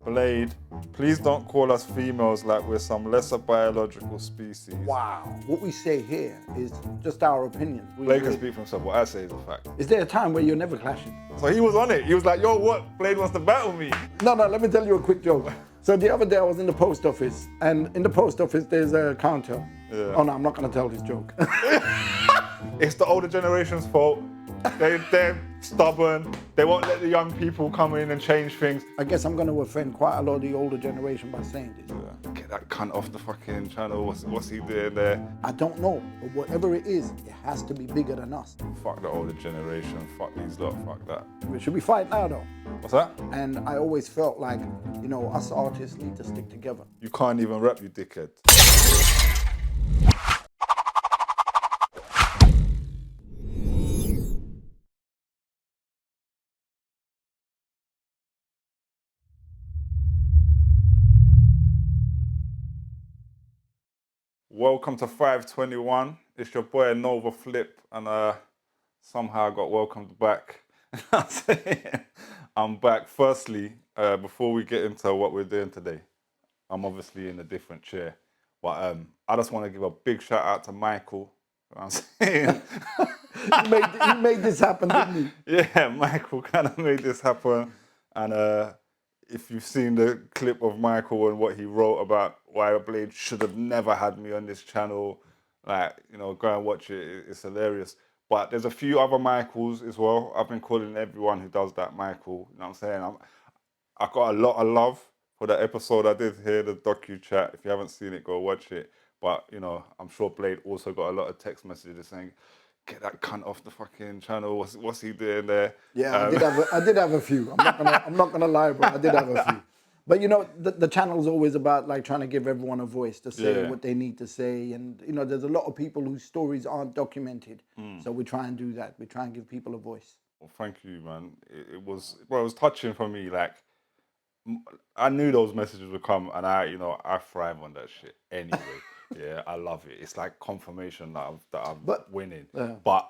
Blade, please don't call us females like we're some lesser biological species. Wow. What we say here is just our opinion. Blade can speak for himself. What I say is a fact. Is there a time where you're never clashing? So he was on it. He was like, yo, what? Blade wants to battle me. No, let me tell you a quick joke. So the other day I was in the post office, and in the post office there's a counter. Yeah. Oh no, I'm not going to tell this joke. It's the older generation's fault. They're stubborn. They won't let the young people come in and change things. I guess I'm going to offend quite a lot of the older generation by saying this. Yeah. Get that cunt off the fucking channel. What's he doing there? I don't know, but whatever it is, it has to be bigger than us. Fuck the older generation. Fuck these lot. Fuck that. Should we fight now though? What's that? And I always felt like, you know, us artists need to stick together. You can't even rap, you dickhead. Welcome to 521. It's your boy Novar Flip, and somehow I got welcomed back. I'm back. Firstly, before we get into what we're doing today, I'm obviously in a different chair, but I just want to give a big shout out to Michael. You know what I'm saying? He made this happen, didn't he? Yeah, Michael kind of made this happen, and if you've seen the clip of Michael and what he wrote about why Blade should have never had me on this channel, like, you know, go and watch it. It's hilarious. But there's a few other Michaels as well. I've been calling everyone who does that Michael. You know what I'm saying? I got a lot of love for that episode I did here, the docu chat. If you haven't seen it, go watch it. But, you know, I'm sure Blade also got a lot of text messages saying, get that cunt off the fucking channel. What's he doing there? Yeah, I did have a few. I'm not gonna lie, bro. I did have a few. But you know, the channel's always about like trying to give everyone a voice to say what they need to say, and you know, there's a lot of people whose stories aren't documented. So we try and do that. We try and give people a voice. Well, thank you, man. It was touching for me. Like, I knew those messages would come, and I thrive on that shit anyway. Yeah, I love it. It's like confirmation that I'm winning. But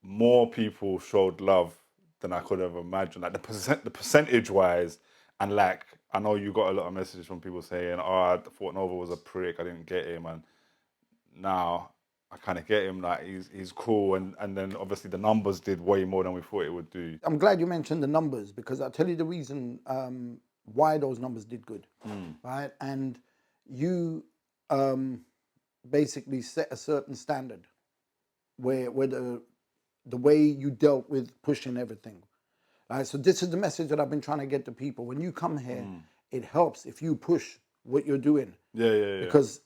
more people showed love than I could have imagined. Like the percentage wise, and like I know you got a lot of messages from people saying, "Oh, I thought Nova was a prick. I didn't get him," and now I kind of get him. Like he's cool, and then obviously the numbers did way more than we thought it would do. I'm glad you mentioned the numbers because I'll tell you the reason why those numbers did good, right? And you basically set a certain standard where the way you dealt with pushing everything. Right? So this is the message that I've been trying to get to people. When you come here, it helps if you push what you're doing. Yeah. Because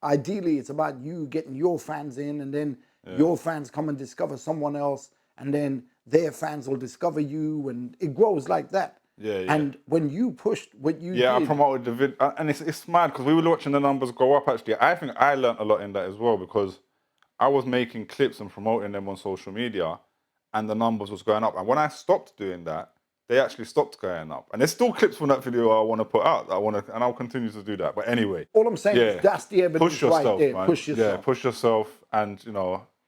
ideally it's about you getting your fans in, and then your fans come and discover someone else, and then their fans will discover you, and it grows like that. Yeah. And when you pushed what you did... I promoted the vid, and it's mad because we were watching the numbers go up. Actually, I think I learned a lot in that as well because I was making clips and promoting them on social media, and the numbers was going up. And when I stopped doing that, they actually stopped going up. And there's still clips from that video I want to put out. And I'll continue to do that. But anyway, all I'm saying is that's the evidence push yourself, right there. Man. Push yourself. Yeah, push yourself, and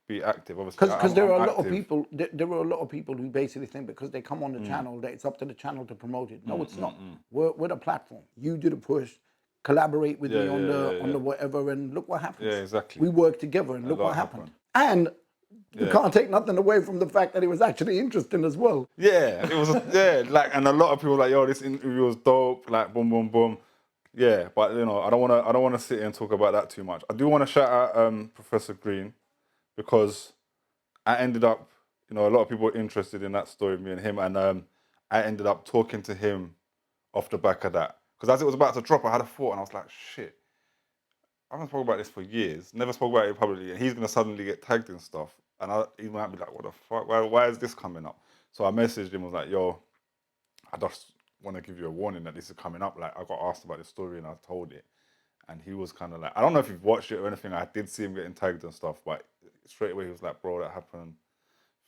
be active. Obviously, because there are a lot of people. There are a lot of people who basically think because they come on the channel that it's up to the channel to promote it. No, it's not. We're the platform. You do the push. Collaborate with me on the whatever, and look what happens. Yeah, exactly. We work together, and look what happened. And you can't take nothing away from the fact that it was actually interesting as well. Yeah, it was. And a lot of people were like, yo, this interview was dope. Like, boom, boom, boom. Yeah, but I don't want to sit here and talk about that too much. I do want to shout out Professor Green because I ended up, a lot of people were interested in that story of me and him, and I ended up talking to him off the back of that. Because as it was about to drop, I had a thought, and I was like, shit, I haven't spoken about this for years, never spoke about it publicly, and he's going to suddenly get tagged and stuff, and he might be like, what the fuck, why is this coming up? So I messaged him, was like, yo, I just want to give you a warning that this is coming up. Like, I got asked about this story, and I told it. And he was kind of like, I don't know if you've watched it or anything, I did see him getting tagged and stuff, but straight away he was like, bro, that happened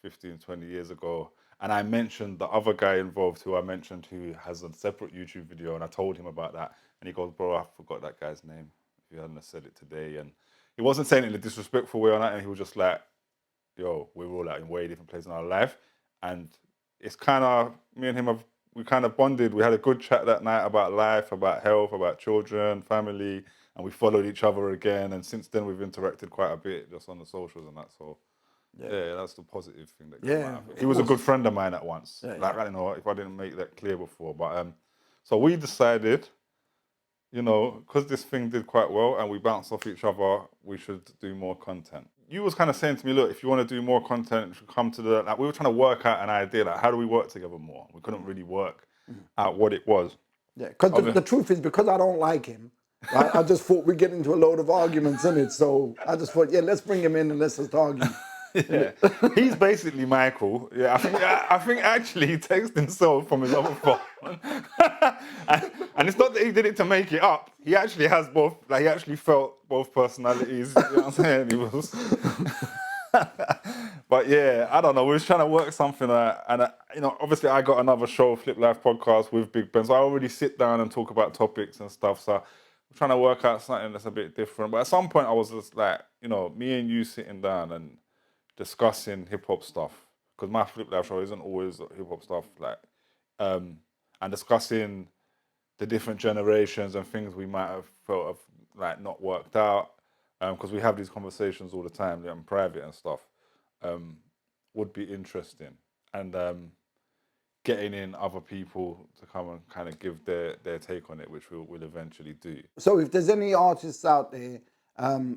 15, 20 years ago. And I mentioned the other guy involved who I mentioned who has a separate YouTube video, and I told him about that. And he goes, bro, I forgot that guy's name. If you hadn't said it today. And he wasn't saying it in a disrespectful way or that, and he was just like, yo, we're all like in way different places in our life. And it's kind of, me and him we kind of bonded. We had a good chat that night about life, about health, about children, family, and we followed each other again. And since then, we've interacted quite a bit just on the socials and that. So, yeah, that's the positive thing that came out of it. He was a good friend of mine at once. Like, I don't know if I didn't make that clear before, but so we decided, you know, because this thing did quite well and we bounced off each other, we should do more content. You was kind of saying to me, look, if you want to do more content, you should come to the, like, we were trying to work out an idea, like, how do we work together more? We couldn't really work out what it was. Yeah, because the truth is, because I don't like him, right, I just thought we'd get into a load of arguments in it. So I just thought, yeah, let's bring him in and let's just argue. Yeah, he's basically Michael. Yeah, I think actually he texted himself from his other phone, and it's not that he did it to make it up. He actually has both. Like, he actually felt both personalities. You know what I'm saying? He was. But yeah, I don't know. We was trying to work something out, and you know, obviously I got another show, Flip Life Podcast with Big Ben. So I already sit down and talk about topics and stuff. So we're trying to work out something that's a bit different. But at some point, I was just like, you know, me and you sitting down and discussing hip hop stuff, because my Flip Life show isn't always hip hop stuff, like, and discussing the different generations and things we might have felt have like not worked out, because we have these conversations all the time, in private and stuff, would be interesting, and getting in other people to come and kind of give their take on it, which we'll eventually do. So if there's any artists out there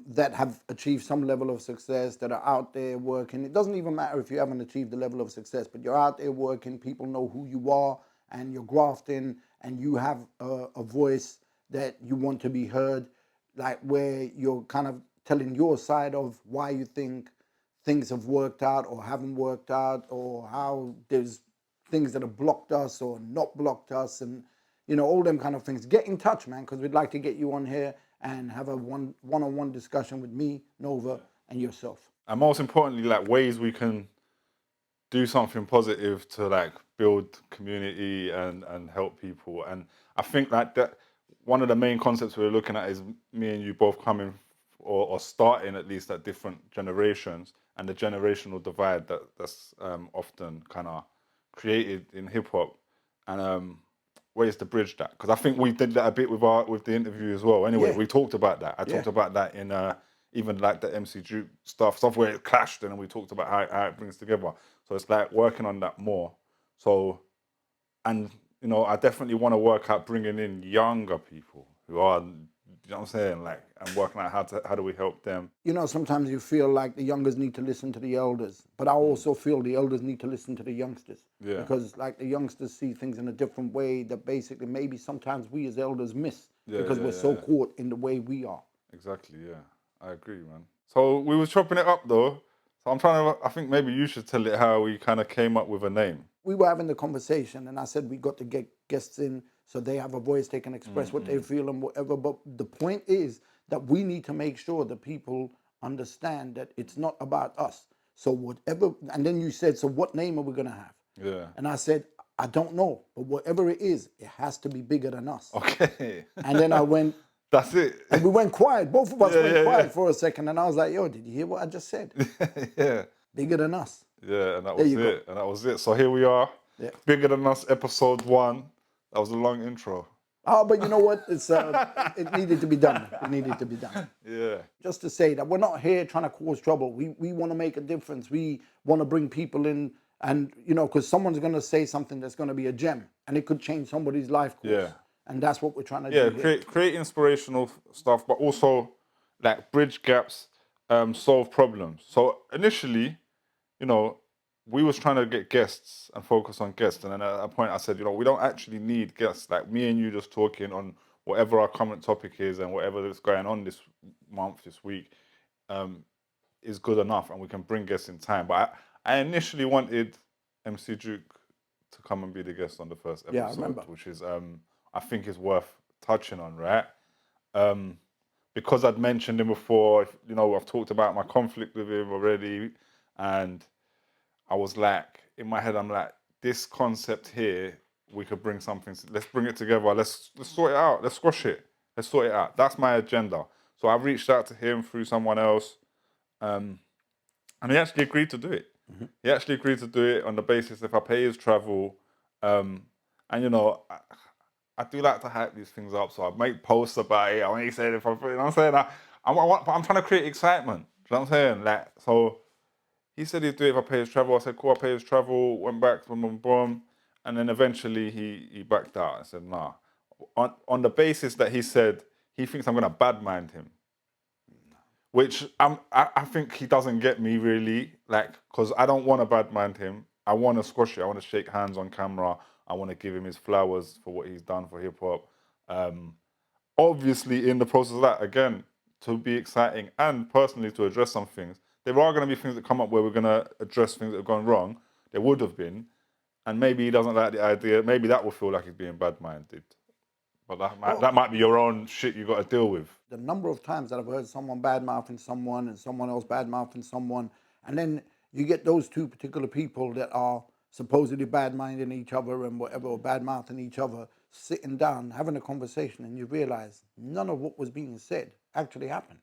that have achieved some level of success, that are out there working, it doesn't even matter if you haven't achieved the level of success, but you're out there working, people know who you are, and you're grafting, and you have a voice that you want to be heard, like where you're kind of telling your side of why you think things have worked out or haven't worked out, or how there's things that have blocked us or not blocked us, and you know, all them kind of things. Get in touch, man, because we'd like to get you on here and have a one-on-one discussion with me, Nova, and yourself. And most importantly, like, ways we can do something positive to like build community and help people. And I think like that one of the main concepts we're looking at is me and you both coming or starting at least at different generations, and the generational divide that's often kind of created in hip hop, and ways to bridge that, because I think we did that a bit with the interview as well. Anyway, we talked about that. I talked about that in even like the MC Duke stuff where it clashed, and then we talked about how it brings together. So it's like working on that more. So, and you know, I definitely want to work out bringing in younger people who are, you know what I'm saying, like, and working out how do we help them. You know, sometimes you feel like the youngers need to listen to the elders, but I also feel the elders need to listen to the youngsters. Yeah. Because like the youngsters see things in a different way that basically maybe sometimes we as elders miss, because we're so caught in the way we are. Exactly, yeah. I agree, man. So we was chopping it up though. So I think maybe you should tell it how we kind of came up with a name. We were having the conversation and I said we got to get guests in so they have a voice, they can express what they feel and whatever. But the point is that we need to make sure that people understand that it's not about us. So whatever, and then you said, so what name are we going to have? Yeah. And I said, I don't know, but whatever it is, it has to be bigger than us. Okay. And then I went, that's it. And we went quiet. Both of us went quiet for a second. And I was like, yo, did you hear what I just said? Yeah. Bigger than us. Yeah, and that was it. And that was it. So here we are. Yeah. Bigger Than Us, episode 1. That was a long intro. Oh, but you know what? It's it needed to be done. It needed to be done. Yeah. Just to say that we're not here trying to cause trouble. We want to make a difference. We want to bring people in, and you know, because someone's going to say something that's going to be a gem, and it could change somebody's life course. Yeah. And that's what we're trying to do. Yeah, create inspirational stuff, but also like bridge gaps, solve problems. So initially, you know, we was trying to get guests and focus on guests, and then at a point I said, you know, we don't actually need guests. Like me and you just talking on whatever our current topic is and whatever is going on this month, this week, is good enough, and we can bring guests in time. But I initially wanted MC Duke to come and be the guest on the first episode, I remember. Which is I think is worth touching on, right? Because I'd mentioned him before, you know, I've talked about my conflict with him already, and I was like, in my head, I'm like, this concept here, we could bring something, let's bring it together, let's sort it out, let's squash it, let's sort it out. That's my agenda. So I reached out to him through someone else, and he actually agreed to do it. Mm-hmm. He actually agreed to do it on the basis if I pay his travel, And I do like to hype these things up, so I make posts about it. I want to say it, you know what I'm saying? But I'm trying to create excitement. You know what I'm saying? Like, so he said he'd do it if I pay his travel. I said, cool, I'll pay his travel. Went back, boom, boom, boom. And then eventually he backed out and said, nah. On the basis that he said he thinks I'm going to badmind him, which I think he doesn't get me really, like, because I don't want to badmind him. I want to squash it. I want to shake hands on camera. I want to give him his flowers for what he's done for hip hop. Obviously, in the process of that, again, to be exciting and personally to address some things, there are going to be things that come up where we're going to address things that have gone wrong. There would have been. And maybe he doesn't like the idea. Maybe that will feel like he's being bad-minded. But that might be your own shit you got to deal with. The number of times that I've heard someone bad-mouthing someone and someone else bad-mouthing someone, and then you get those two particular people that are supposedly bad-minding each other and whatever, or bad-mouthing each other, sitting down, having a conversation, and you realize none of what was being said actually happened.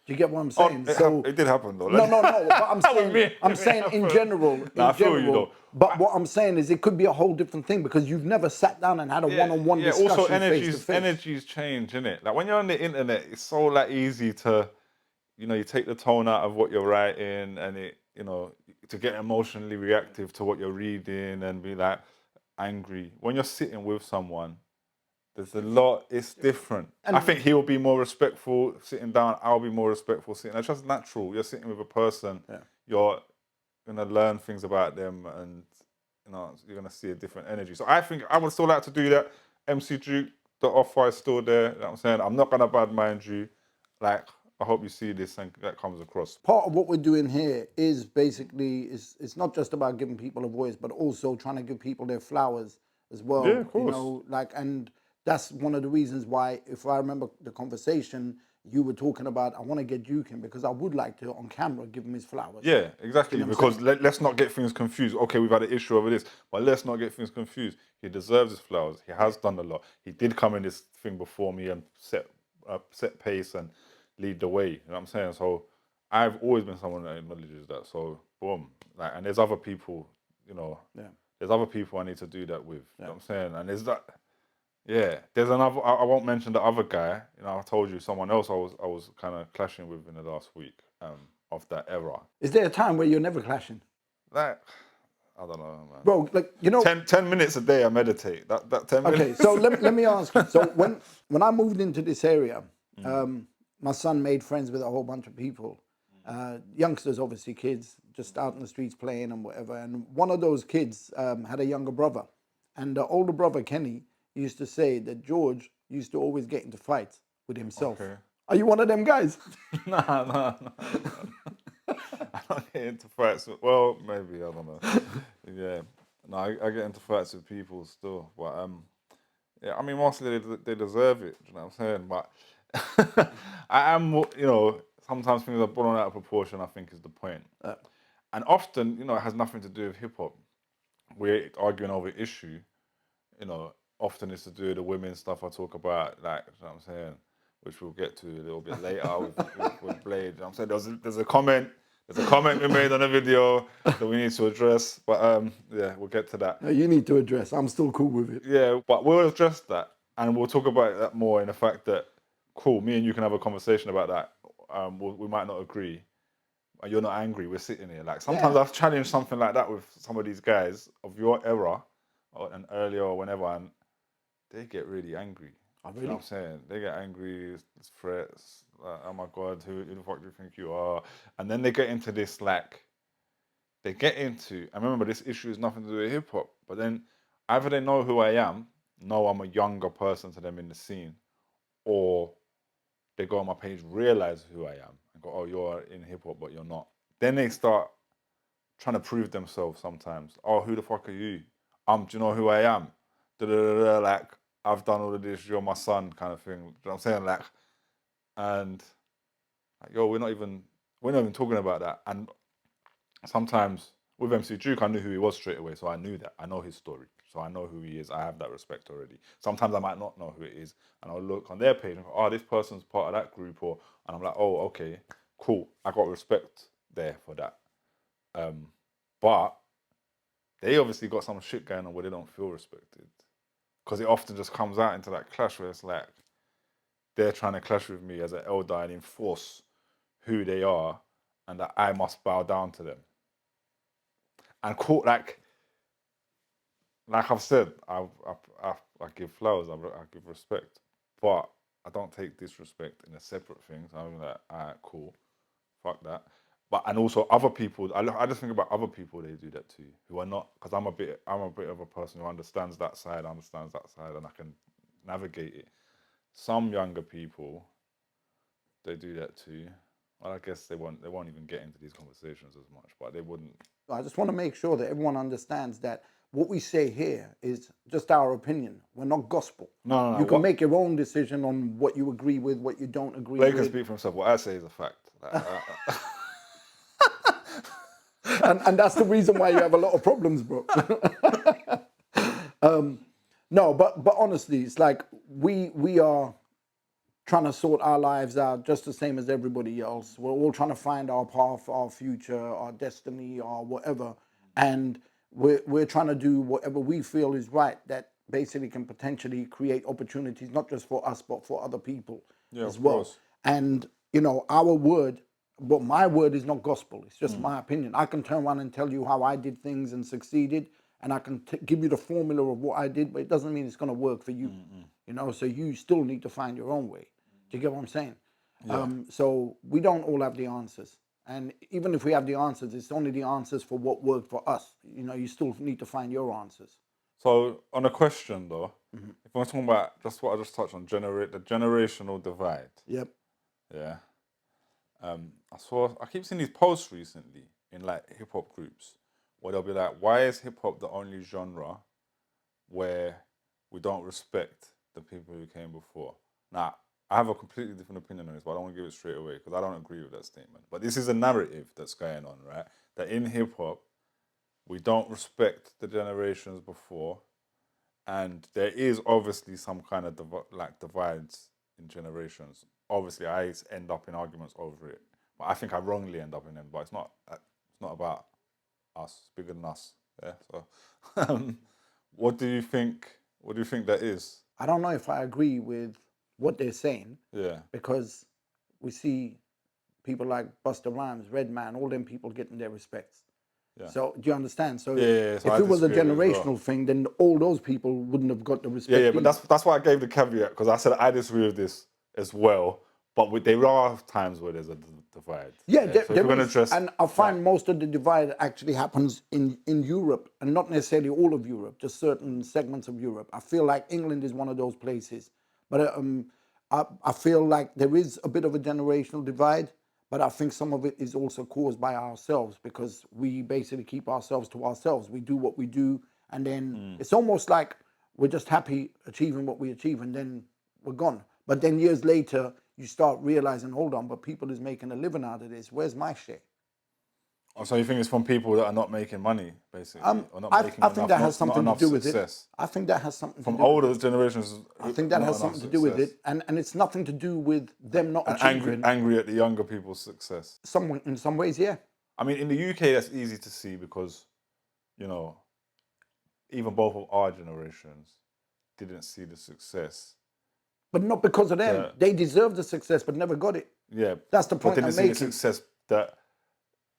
Do you get what I'm saying? It did happen though. No. But I'm saying in general. I feel you though. But what I'm saying is it could be a whole different thing because you've never sat down and had a one-on-one discussion also face to face. energies change, innit? Like when you're on the internet, it's so like easy to, you take the tone out of what you're writing and to get emotionally reactive to what you're reading and be like angry. When you're sitting with someone, there's a lot, it's different. And I think he'll be more respectful sitting down, I'll be more respectful sitting. It's just natural. You're sitting with a person, you're gonna learn things about them and you're gonna see a different energy. So I think I would still like to do that. MC Duke, the offer is still there. You know what I'm saying? I'm not gonna badmind you. Like, I hope you see this and that comes across. Part of what we're doing here is basically, it's not just about giving people a voice, but also trying to give people their flowers as well. Yeah, of course. And that's one of the reasons why, if I remember the conversation, you were talking about, I want to get Duke in because I would like to, on camera, give him his flowers. Yeah, exactly. Because let's not get things confused. Okay, we've had an issue over this, but let's not get things confused. He deserves his flowers. He has done a lot. He did come in this thing before me and set pace and lead the way. You know what I'm saying? So I've always been someone that acknowledges that. So boom. And there's other people, there's other people I need to do that with. You know what I'm saying? And there's that. Yeah, there's another. I won't mention the other guy. I told you someone else I was kind of clashing with in the last week of that era. Is there a time where you're never clashing? Like, I don't know, man. Bro, 10 minutes a day I meditate. That 10 minutes. Okay, so let me ask you. So when I moved into this area, my son made friends with a whole bunch of people. Youngsters, obviously, kids just out in the streets playing and whatever. And one of those kids had a younger brother, and the older brother Kenny used to say that George used to always get into fights with himself. Okay. Are you one of them guys? Nah. I don't get into fights. Well, maybe, I don't know. Yeah. No, I get into fights with people still. But, yeah, I mean, mostly they deserve it. You know what I'm saying? But I am, sometimes things are blown out of proportion, I think is the point. And often, it has nothing to do with hip-hop. We're arguing over issue, often it's to do with the women stuff I talk about, like, you know what I'm saying, which we'll get to a little bit later with Blade. You know what I'm saying? There's a comment we made on a video that we need to address, but yeah, we'll get to that. No, you need to address. I'm still cool with it. Yeah, but we'll address that, and we'll talk about that more in the fact that, cool, me and you can have a conversation about that. We might not agree, and you're not angry. We're sitting here. Like, sometimes I've challenged something like that with some of these guys of your era, and earlier or whenever, and they get really angry. Oh, really? You know what I'm saying? They get angry, it's threats, like, oh my God, who the fuck do you think you are? And then they get into this, like, and remember, this issue has nothing to do with hip hop, but then either they know who I am, know I'm a younger person to them in the scene, or they go on my page, realize who I am, and go, oh, you're in hip hop, but you're not. Then they start trying to prove themselves sometimes. Oh, who the fuck are you? Do you know who I am? Like, I've done all of this, you're my son, kind of thing. You know what I'm saying? Like, and like, yo, we're not even talking about that. And sometimes with MC Duke, I knew who he was straight away, so I knew that. I know his story, so I know who he is. I have that respect already. Sometimes I might not know who it is, and I'll look on their page and go, oh, this person's part of that group, and I'm like, oh, okay, cool. I got respect there for that. But they obviously got some shit going on where they don't feel respected. because it often just comes out into that clash where it's like they're trying to clash with me as an elder and enforce who they are, and that I must bow down to them. And call, like I've said, I give flowers, I give respect, but I don't take disrespect in a separate thing. So I'm like, all right, cool, fuck that. But and also other people, I just think about other people they do that to you who are not, because I'm a bit of a person who understands that side, and I can navigate it. Some younger people, they do that too. Well, I guess they won't even get into these conversations as much, but they wouldn't. I just want to make sure that everyone understands that what we say here is just our opinion. We're not gospel. No. You can make your own decision on what you agree with, what you don't agree Blake with. can speak for himself. What I say is a fact. And that's the reason why you have a lot of problems, bro. No, but honestly, it's like we are trying to sort our lives out just the same as everybody else. We're all trying to find our path, our future, our destiny, or whatever. And we're trying to do whatever we feel is right that basically can potentially create opportunities, not just for us, but for other people as well. Course. And, you know, our word, but my word is not gospel. It's just my opinion. I can turn around and tell you how I did things and succeeded, and I can give you the formula of what I did, but it doesn't mean it's going to work for you. You know, so you still need to find your own way. Do you get what I'm saying? Yeah. So we don't all have the answers. And even if we have the answers, it's only the answers for what worked for us. You know, you still need to find your answers. So on a question though, if we're talking about just what I just touched on, the generational divide. Yep. Yeah. I keep seeing these posts recently in like hip hop groups where they'll be like, why is hip hop the only genre where we don't respect the people who came before? Now, I have a completely different opinion on this, but I don't want to give it straight away because I don't agree with that statement. But this is a narrative that's going on, right? That in hip hop, we don't respect the generations before, and there is obviously some kind of divides in generations. Obviously, I end up in arguments over it, but I think I wrongly end up in them. But it's not about us. It's bigger than us. Yeah. So, what do you think? What do you think that is? I don't know if I agree with what they're saying. Yeah. Because we see people like Busta Rhymes, Redman, all them people getting their respects. Yeah. So do you understand? So, So if it was a generational thing, then all those people wouldn't have got the respect. Yeah, but that's why I gave the caveat, because I said I disagree with this as well. But there are times where there's a divide. Yeah, So there is, and I find most of the divide actually happens in Europe, and not necessarily all of Europe, just certain segments of Europe. I feel like England is one of those places. But I feel like there is a bit of a generational divide, but I think some of it is also caused by ourselves because we basically keep ourselves to ourselves. We do what we do, and then it's almost like we're just happy achieving what we achieve, and then we're gone. But then years later, you start realizing, hold on, but people is making a living out of this. Where's my share? Oh, so you think it's from people that are not making money, basically? Or not I making think that has something to do with success? it. I think that has something From to do older generations. I think that has something to do with it. And it's nothing to do with them not achieving. Angry at the younger people's success. In some ways, yeah. I mean, in the UK, that's easy to see because, you know, even both of our generations didn't see the success. But not because of them. Yeah. They deserved the success, but never got it. Yeah. That's the point I'm making. But didn't see the success that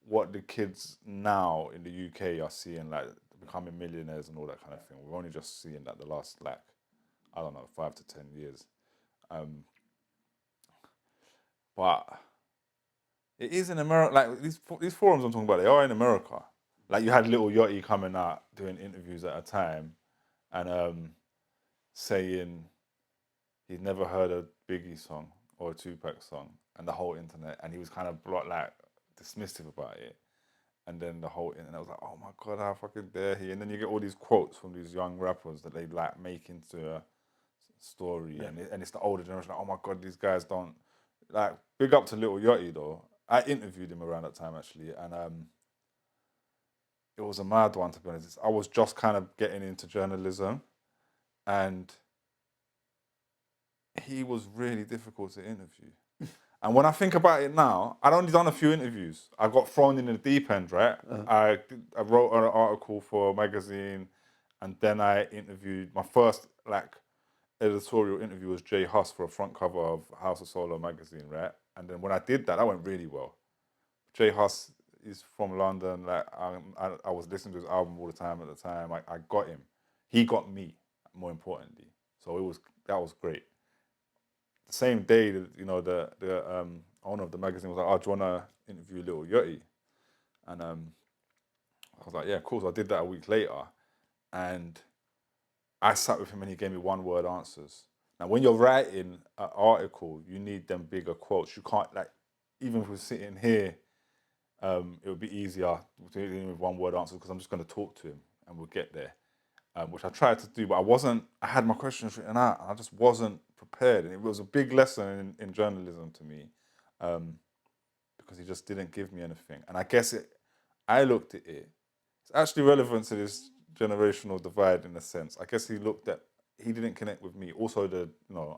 what the kids now in the UK are seeing, like becoming millionaires and all that kind of thing. We're only just seeing that the last, like, I don't know, 5 to 10 years. But it is in America. Like these forums I'm talking about, they are in America. Like you had Lil Yachty coming out doing interviews at a time, and saying he'd never heard a Biggie song or a Tupac song, and the whole internet, and he was kind of like dismissive about it. And then the whole internet was like, oh my God, how fucking dare he? And then you get all these quotes from these young rappers that they like make into a story. Yeah. And it's the older generation, like, oh my God, these guys don't, like, big up to Lil Yachty though. I interviewed him around that time actually, and it was a mad one, to be honest. I was just kind of getting into journalism, and he was really difficult to interview. And when I think about it now, I'd only done a few interviews. I got thrown in the deep end, right? I wrote an article for a magazine, And then I interviewed, my first like editorial interview was Jay Huss for a front cover of House of Solo magazine, right? And then when I did that, that went really well. Jay Huss is from London. Like I was listening to his album all the time at the time. I got him. He got me, more importantly. So that was great. The same day, the owner of the magazine was like, "Oh, do you wanna interview Lil Yachty?" And I was like, "Yeah, cool." So I did that a week later, and I sat with him and he gave me one-word answers. Now, when you're writing an article, you need them bigger quotes. You can't like, even if we're sitting here, it would be easier dealing with one-word answers because I'm just going to talk to him and we'll get there. Which I tried to do, but I had my questions written out and I just wasn't prepared. And it was a big lesson in journalism to me because he just didn't give me anything. And I guess I looked at it, it's actually relevant to this generational divide in a sense. I guess he didn't connect with me. Also,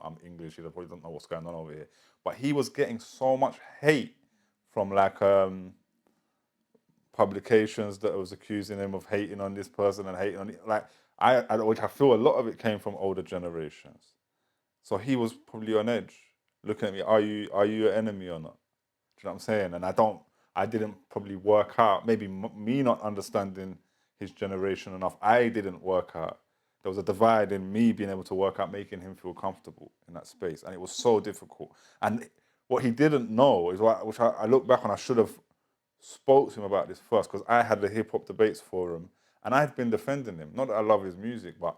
I'm English, he probably don't know what's going on over here. But he was getting so much hate from like publications that was accusing him of hating on this person and hating on it. Like which I feel a lot of it came from older generations. So he was probably on edge, looking at me. Are you an enemy or not? Do you know what I'm saying? And I didn't probably work out. Maybe me not understanding his generation enough. I didn't work out. There was a divide in me being able to work out, making him feel comfortable in that space, and it was so difficult. And what he didn't know is which I look back on. I should have spoke to him about this first because I had the hip hop debates forum and I'd been defending him. Not that I love his music, but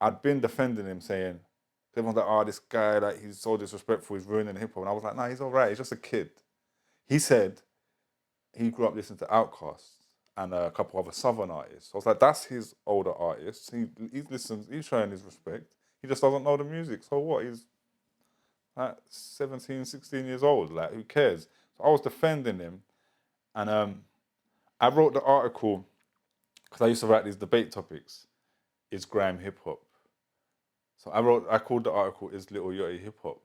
I'd been defending him, saying everyone's like, "Oh, this guy, like he's so disrespectful, he's ruining hip hop." And I was like, "No, he's all right. He's just a kid." He said he grew up listening to Outkast and a couple other Southern artists. I was like, "That's his older artists. He listens. He's showing his respect. He just doesn't know the music. So what? He's like 17, 16 years old. Like, who cares?" So I was defending him. And I wrote the article because I used to write these debate topics. Is grime hip hop? So I called the article "Is Lil Yachty hip hop?"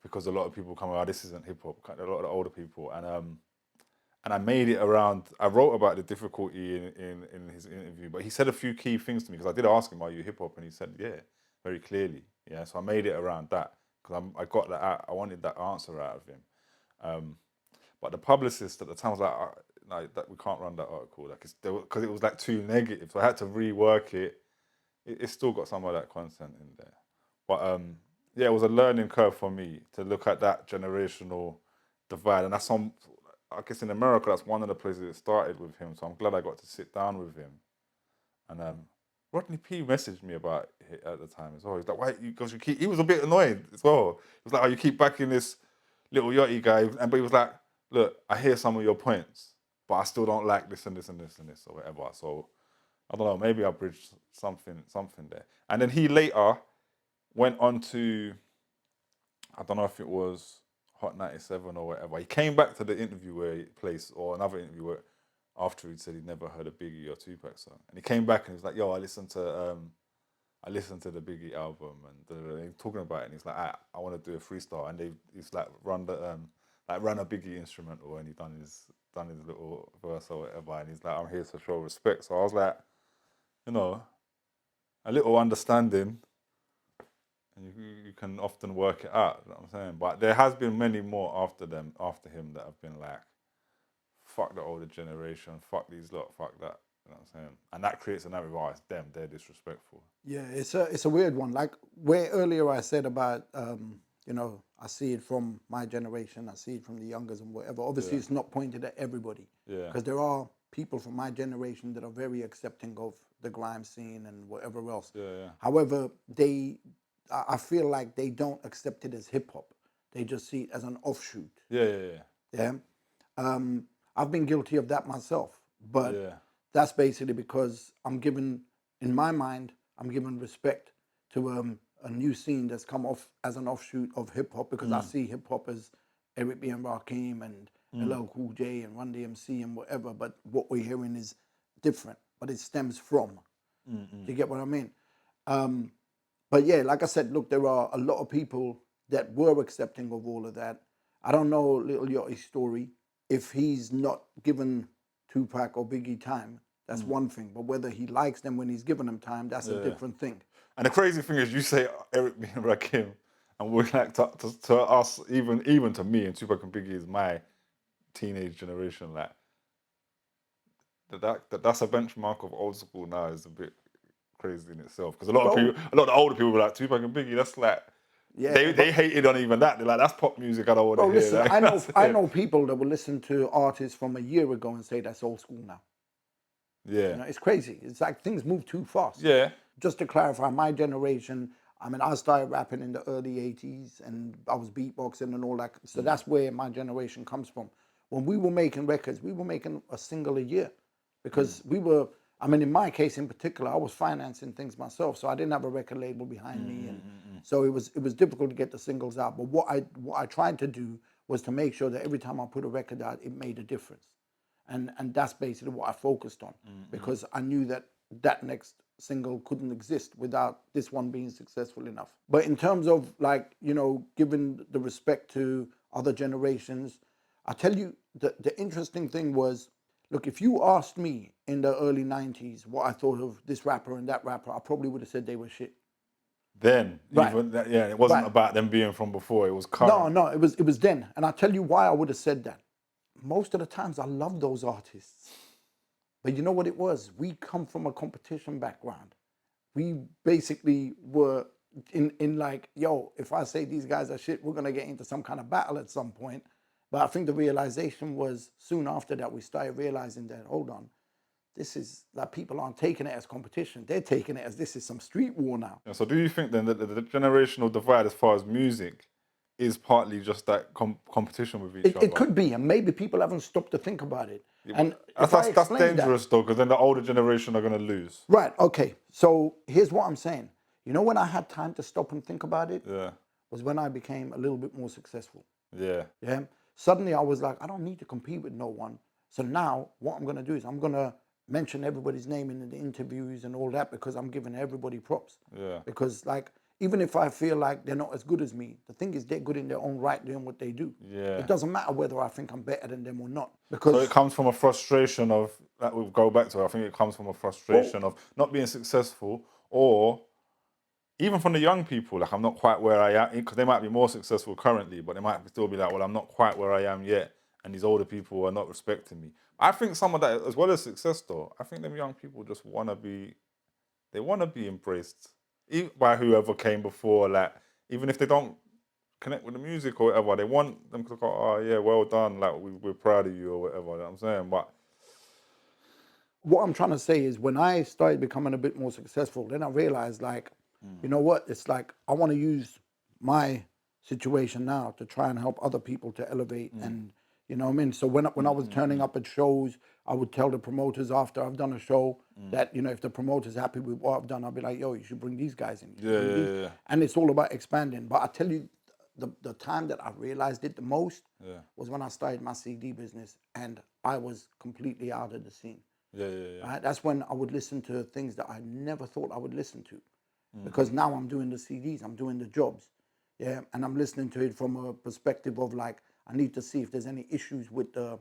because a lot of people come, "Oh, this isn't hip hop." A lot of the older people, and I made it around. I wrote about the difficulty in his interview, but he said a few key things to me because I did ask him, "Are you hip hop?" And he said, "Yeah," very clearly. Yeah, so I made it around that because I got that out. I wanted that answer out of him. But the publicist at the time was like, "No, that we can't run that article, like because it was like too negative." So I had to rework it. It's still got some of that content in there, but yeah, it was a learning curve for me to look at that generational divide, and I guess in America, that's one of the places it started with him. So I'm glad I got to sit down with him, and Rodney P messaged me about it at the time as well. He's like, "Why?" Because he was a bit annoyed as well. He was like, "Oh, you keep backing this Little Yachty guy," but he was like, "Look, I hear some of your points, but I still don't like this and this and this and this or whatever." So I don't know, maybe I bridged something there. And then he later went on to, I don't know if it was Hot 97 or whatever. He came back to the interview place or another interview where after he'd said he'd never heard a Biggie or Tupac song. And he came back and he was like, "Yo, I listened to the Biggie album," and he's talking about it, and he's like, I want to do a freestyle," and he's like run a Biggie instrumental, and he done his little verse or whatever, and he's like, "I'm here to show respect." So I was like, a little understanding, and you can often work it out. You know what I'm saying? But there has been many more after him that have been like, "Fuck the older generation, fuck these lot, fuck that." You know what I'm saying? And that creates a narrative. Oh, it's them. They're disrespectful. Yeah, it's a weird one. Like where earlier I said about I see it from my generation, I see it from the youngers and whatever. Obviously, it's not pointed at everybody. Yeah. Because there are people from my generation that are very accepting of the grime scene and whatever else. Yeah. However, I feel like they don't accept it as hip hop. They just see it as an offshoot. Yeah. I've been guilty of that myself, but that's basically because in my mind, I'm giving respect to a new scene that's come off as an offshoot of hip hop because I see hip hop as Eric B. and Rakim and LL Cool J and Run DMC and whatever, but what we're hearing is different, but it stems from. Do you get what I mean? But yeah, like I said, look, there are a lot of people that were accepting of all of that. I don't know Lil Yachty's story. If he's not given Tupac or Biggie time, that's one thing. But whether he likes them when he's given them time, that's a different thing. And the crazy thing is, you say Eric B and Rakim, and we're like to us, even to me, and Tupac and Biggie is my teenage generation. Like that's a benchmark of old school now is a bit crazy in itself. Because a lot of the older people were like Tupac and Biggie. That's like they hated on even that. They're like, that's pop music. I don't want to hear. Listen, that. I know people that will listen to artists from a year ago and say that's old school now. Yeah, you know, it's crazy. It's like things move too fast. Yeah. Just to clarify, my generation, I mean, I started rapping in the early 80s and I was beatboxing and all that. So that's where my generation comes from. When we were making records, we were making a single a year because we were, I mean, in my case in particular, I was financing things myself. So I didn't have a record label behind me. And so it was difficult to get the singles out. But what I tried to do was to make sure that every time I put a record out, it made a difference. And that's basically what I focused on because I knew that next single couldn't exist without this one being successful enough. But in terms of like, you know, giving the respect to other generations, I tell you, the interesting thing was, look, if you asked me in the early 90s what I thought of this rapper and that rapper, I probably would have said they were shit. Then, even that, it wasn't about them being from before, it was current. No, it was then. And I'll tell you why I would have said that. Most of the times I love those artists. But you know what it was? We come from a competition background. We basically were in like, yo, if I say these guys are shit, we're going to get into some kind of battle at some point. But I think the realization was soon after that we started realizing that, hold on, this is like people aren't taking it as competition. They're taking it as this is some street war now. So do you think then that the generational divide as far as music is partly just that competition with each other? It could be, and maybe people haven't stopped to think about it. And that's dangerous though, because then the older generation are going to lose. Right, okay. So here's what I'm saying. You know when I had time to stop and think about it? Yeah. Was when I became a little bit more successful. Yeah. Yeah. Suddenly I was like, I don't need to compete with no one. So now what I'm going to do is I'm going to mention everybody's name in the interviews and all that because I'm giving everybody props. Yeah. Because like, even if I feel like they're not as good as me, the thing is they're good in their own right doing what they do. Yeah. It doesn't matter whether I think I'm better than them or not. Because so it comes from a frustration of, that we'll go back to, I think it comes from a frustration of not being successful, or even from the young people, like I'm not quite where I am, because they might be more successful currently, but they might still be like, well, I'm not quite where I am yet, and these older people are not respecting me. I think some of that, as well as success though, I think them young people just want to be embraced by whoever came before. Like, even if they don't connect with the music or whatever, they want them to go, oh yeah, well done, like we're proud of you or whatever, you know what I'm saying? But what I'm trying to say is when I started becoming a bit more successful, then I realized like, you know what, it's like I want to use my situation now to try and help other people to elevate and you know what I mean? So when I was turning up at shows, I would tell the promoters after I've done a show that, you know, if the promoter's happy with what I've done, I'll be like, yo, you should bring these guys in. Yeah. And it's all about expanding. But I tell you, the time that I realized it the most was when I started my CD business and I was completely out of the scene. Right? That's when I would listen to things that I never thought I would listen to. Because now I'm doing the CDs, I'm doing the jobs. Yeah, and I'm listening to it from a perspective of like, I need to see if there's any issues with the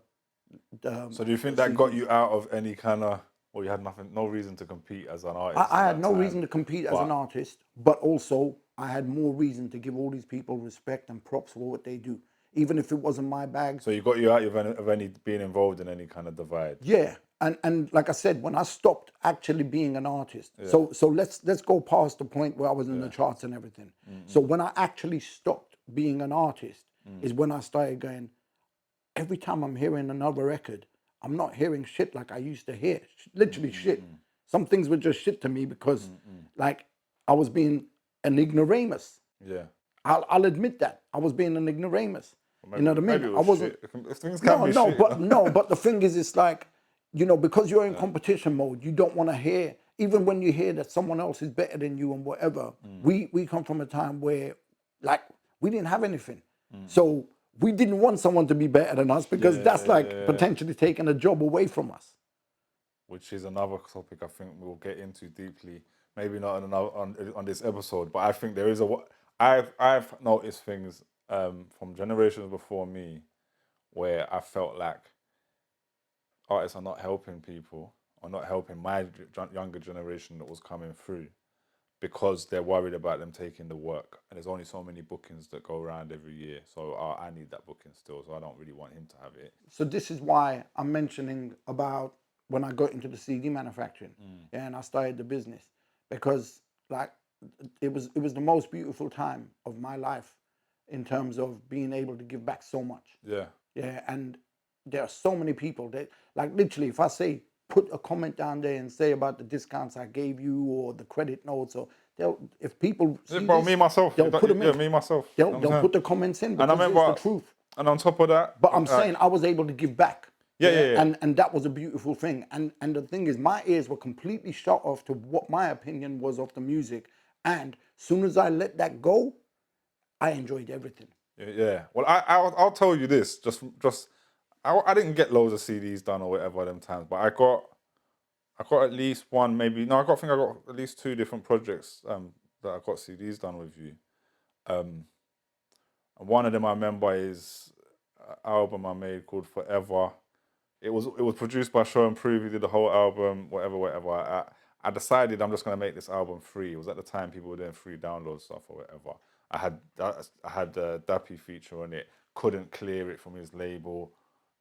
so do you think that got you out of any kind of, or you had no reason to compete as an artist? I had no reason to compete as an artist, but also I had more reason to give all these people respect and props for what they do, even if it wasn't my bag. So you got you out of any being involved in any kind of divide? Yeah, and like I said, when I stopped actually being an artist, so let's go past the point where I was in the charts and everything. So when I actually stopped being an artist is when I started going, every time I'm hearing another record, I'm not hearing shit like I used to hear. Literally shit. Some things were just shit to me because like I was being an ignoramus. Yeah. I'll admit that. I was being an ignoramus. Maybe, you know what I mean? Maybe it I was wasn't. shit. If things can be shit. But the thing is, it's like, you know, because you're in competition mode, you don't want to hear, even when you hear that someone else is better than you and whatever. We come from a time where, like, we didn't have anything. So we didn't want someone to be better than us because that's like potentially taking a job away from us. Which is another topic I think we'll get into deeply. Maybe not on this episode, but I think there is I've noticed things from generations before me where I felt like artists are not helping people or not helping my younger generation that was coming through, because they're worried about them taking the work. And there's only so many bookings that go around every year. So I need that booking still. So I don't really want him to have it. So this is why I'm mentioning about when I got into the CD manufacturing, and I started the business, because like it was the most beautiful time of my life in terms of being able to give back so much. Yeah. Yeah, and there are so many people that, like, literally, if I say put a comment down there and say about the discounts I gave you or the credit notes, or if people see Bro, this, me myself. they'll put them in. Yeah, me myself. They'll put the comments in, And I because remember, it's the truth. And on top of that, But I'm saying I was able to give back. Yeah. And that was a beautiful thing. And the thing is, my ears were completely shut off to what my opinion was of the music. And soon as I let that go, I enjoyed everything. Yeah. Well, I'll tell you this. I didn't get loads of CDs done or whatever them times, but I got at least one, maybe no. I think I got at least 2 different projects that I got CDs done with you. And one of them I remember is an album I made called Forever. It was produced by Show and Prove. He did the whole album, whatever. I decided I'm just gonna make this album free. It was at the time people were doing free download stuff or whatever. I had the Dappy feature on it. Couldn't clear it from his label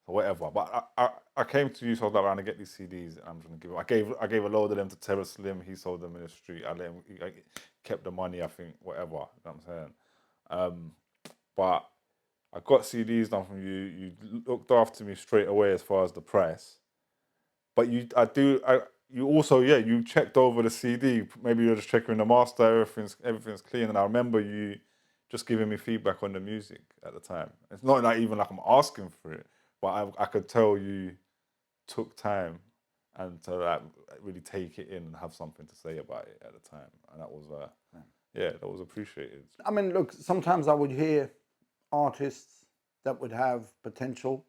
or whatever. But I came to you, so I was like, I'm gonna get these CDs and I'm just gonna give them. I gave a load of them to Terror Slim. He sold them in the street. I kept the money. I think whatever. You know what I'm saying? But I got CDs done from you. You looked after me straight away as far as the price. But you also, you checked over the CD. Maybe you're just checking the master, everything's clean. And I remember you just giving me feedback on the music at the time. It's not like even like I'm asking for it, but I could tell you took time and to like really take it in and have something to say about it at the time. And that was that was appreciated. I mean, look, sometimes I would hear artists that would have potential,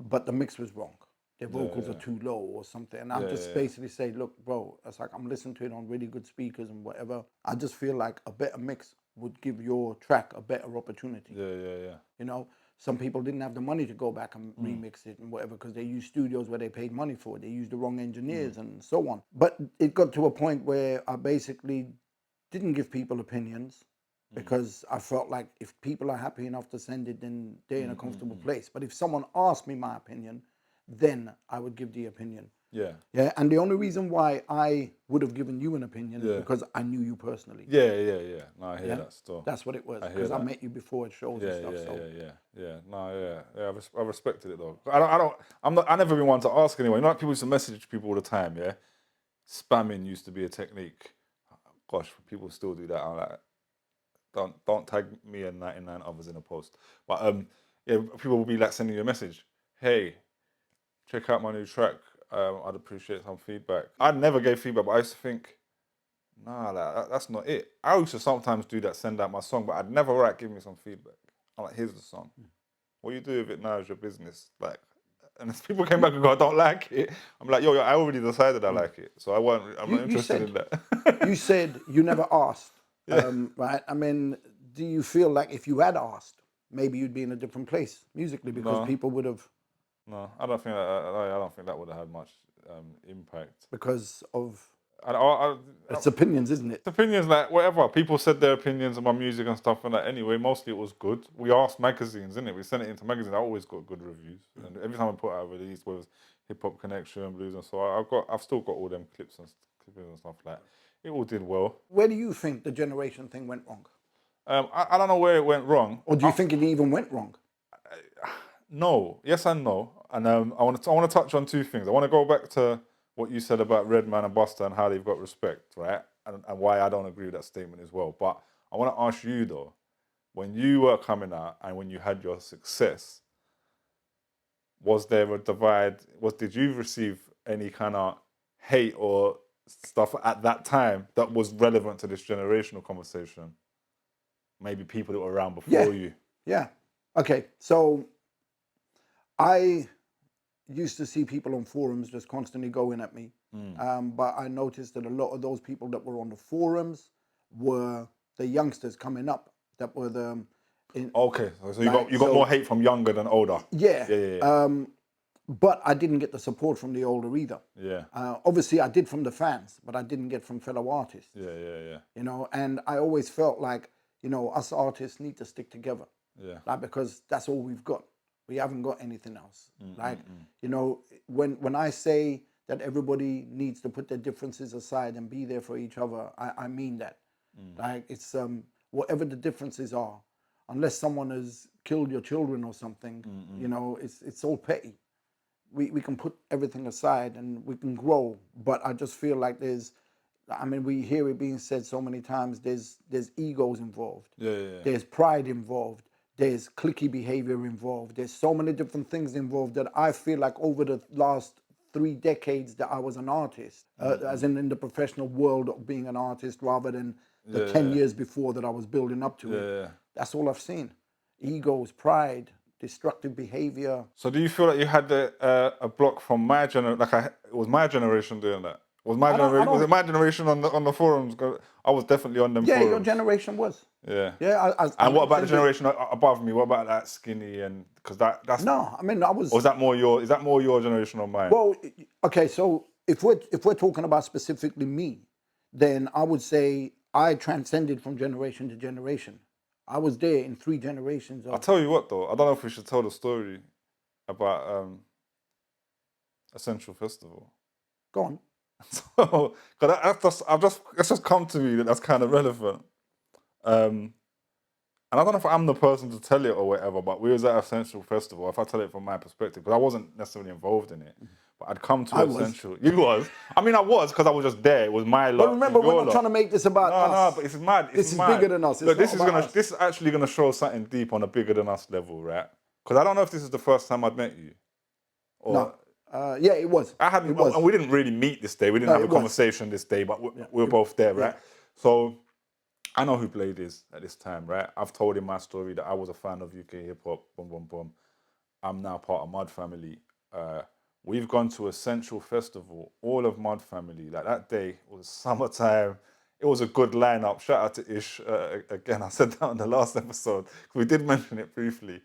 but the mix was wrong. Their vocals are too low or something. And I just basically say, look, bro, it's like I'm listening to it on really good speakers and whatever. I just feel like a better mix would give your track a better opportunity. Yeah. You know, some people didn't have the money to go back and remix it and whatever, because they used studios where they paid money for it. They used the wrong engineers and so on. But it got to a point where I basically didn't give people opinions, because I felt like if people are happy enough to send it, then they're in a comfortable place. But if someone asked me my opinion, then I would give the opinion. Yeah. Yeah. And the only reason why I would have given you an opinion is because I knew you personally. Yeah. No, I hear that still. That's what it was. Because I met you before at shows and stuff. I respected it though. I never been one to ask anyway. You know, like people used to message people all the time. Yeah. Spamming used to be a technique. Gosh, people still do that. I'm like, don't tag me and 99 others in a post. But people will be like sending you a message. Hey, check out my new track. I'd appreciate some feedback. I never gave feedback, but I used to think, nah, that's not it. I used to sometimes do that, send out my song, but I'd never give me some feedback. I'm like, here's the song. What you do with it now is your business. Like, and if people came back and go, I don't like it, I'm like, yo, I already decided I like it, so I'm not interested in that. You said you never asked, right? I mean, do you feel like if you had asked, maybe you'd be in a different place musically, because people would have? No, I don't think that would have had much impact because of. It's I, opinions, isn't it? It's opinions, like whatever. People said their opinions about music and stuff and that. Anyway, mostly it was good. We asked magazines, innit? We sent it into magazines. I always got good reviews, and every time I put out a release, whether it was Hip Hop Connection, Blues, and so I've still got all them clips and stuff like. It all did well. Where do you think the generation thing went wrong? I don't know where it went wrong. Or do you think it even went wrong? No, yes and no. And I want to touch on 2 things. I want to go back to what you said about Redman and Busta and how they've got respect, right? And why I don't agree with that statement as well. But I want to ask you though, when you were coming out and when you had your success, was there a divide? Did you receive any kind of hate or stuff at that time that was relevant to this generational conversation? Maybe people that were around before you. Yeah. Okay. So I used to see people on forums just constantly going at me. But I noticed that a lot of those people that were on the forums were the youngsters coming up that were the... Okay, so you got more hate from younger than older. Yeah. but I didn't get the support from the older either. Yeah. Obviously, I did from the fans, but I didn't get from fellow artists. Yeah. You know, and I always felt like, you know, us artists need to stick together. Yeah. Like, because that's all we've got. We haven't got anything else. Like, you know, when I say that everybody needs to put their differences aside and be there for each other, I mean that. Like, it's whatever the differences are, unless someone has killed your children or something, you know, it's all petty. We can put everything aside and we can grow. But I just feel like we hear it being said so many times, there's egos involved. Yeah. There's pride involved. There's cliquey behavior involved. There's so many different things involved that I feel like over the last 3 decades that I was an artist, as in the professional world of being an artist, rather than the 10 years before that I was building up to it. That's all I've seen. Egos, pride, destructive behavior. So do you feel like you had a block from my generation? It was my generation doing that. Was it my generation on the forums? 'Cause I was definitely on them forums. Yeah, your generation was. Yeah. Yeah. And what about the generation above me? What about that Skinny and because that's no. I mean, I was. Or is that more your generation or mine? Well, okay. So if we're talking about specifically me, then I would say I transcended from generation to generation. I was there in 3 generations. I'll tell you what though. I don't know if we should tell the story about Essential Festival. Go on. So, because it's just come to me that's kind of relevant. And I don't know if I'm the person to tell it or whatever, but we was at Essential Festival. If I tell it from my perspective, because I wasn't necessarily involved in it, but I'd come to Essential. You was. I mean, I was because I was just there. It was my lot. But remember, we're not trying to make this about us. No, but it's mad. This is bigger than us. Look, this is actually gonna show something deep on a bigger than us level, right? Because I don't know if this is the first time I'd met you. Or, no. Yeah, it was. And we didn't really meet this day. We didn't have a conversation this day, but we were both there, right? So I know who Blade is at this time, right? I've told him my story that I was a fan of UK hip hop. Boom, boom, boom. I'm now part of Mud Family. We've gone to Essential Festival, all of Mud Family. Like that day was summertime. It was a good lineup. Shout out to Ish again. I said that on the last episode. We did mention it briefly.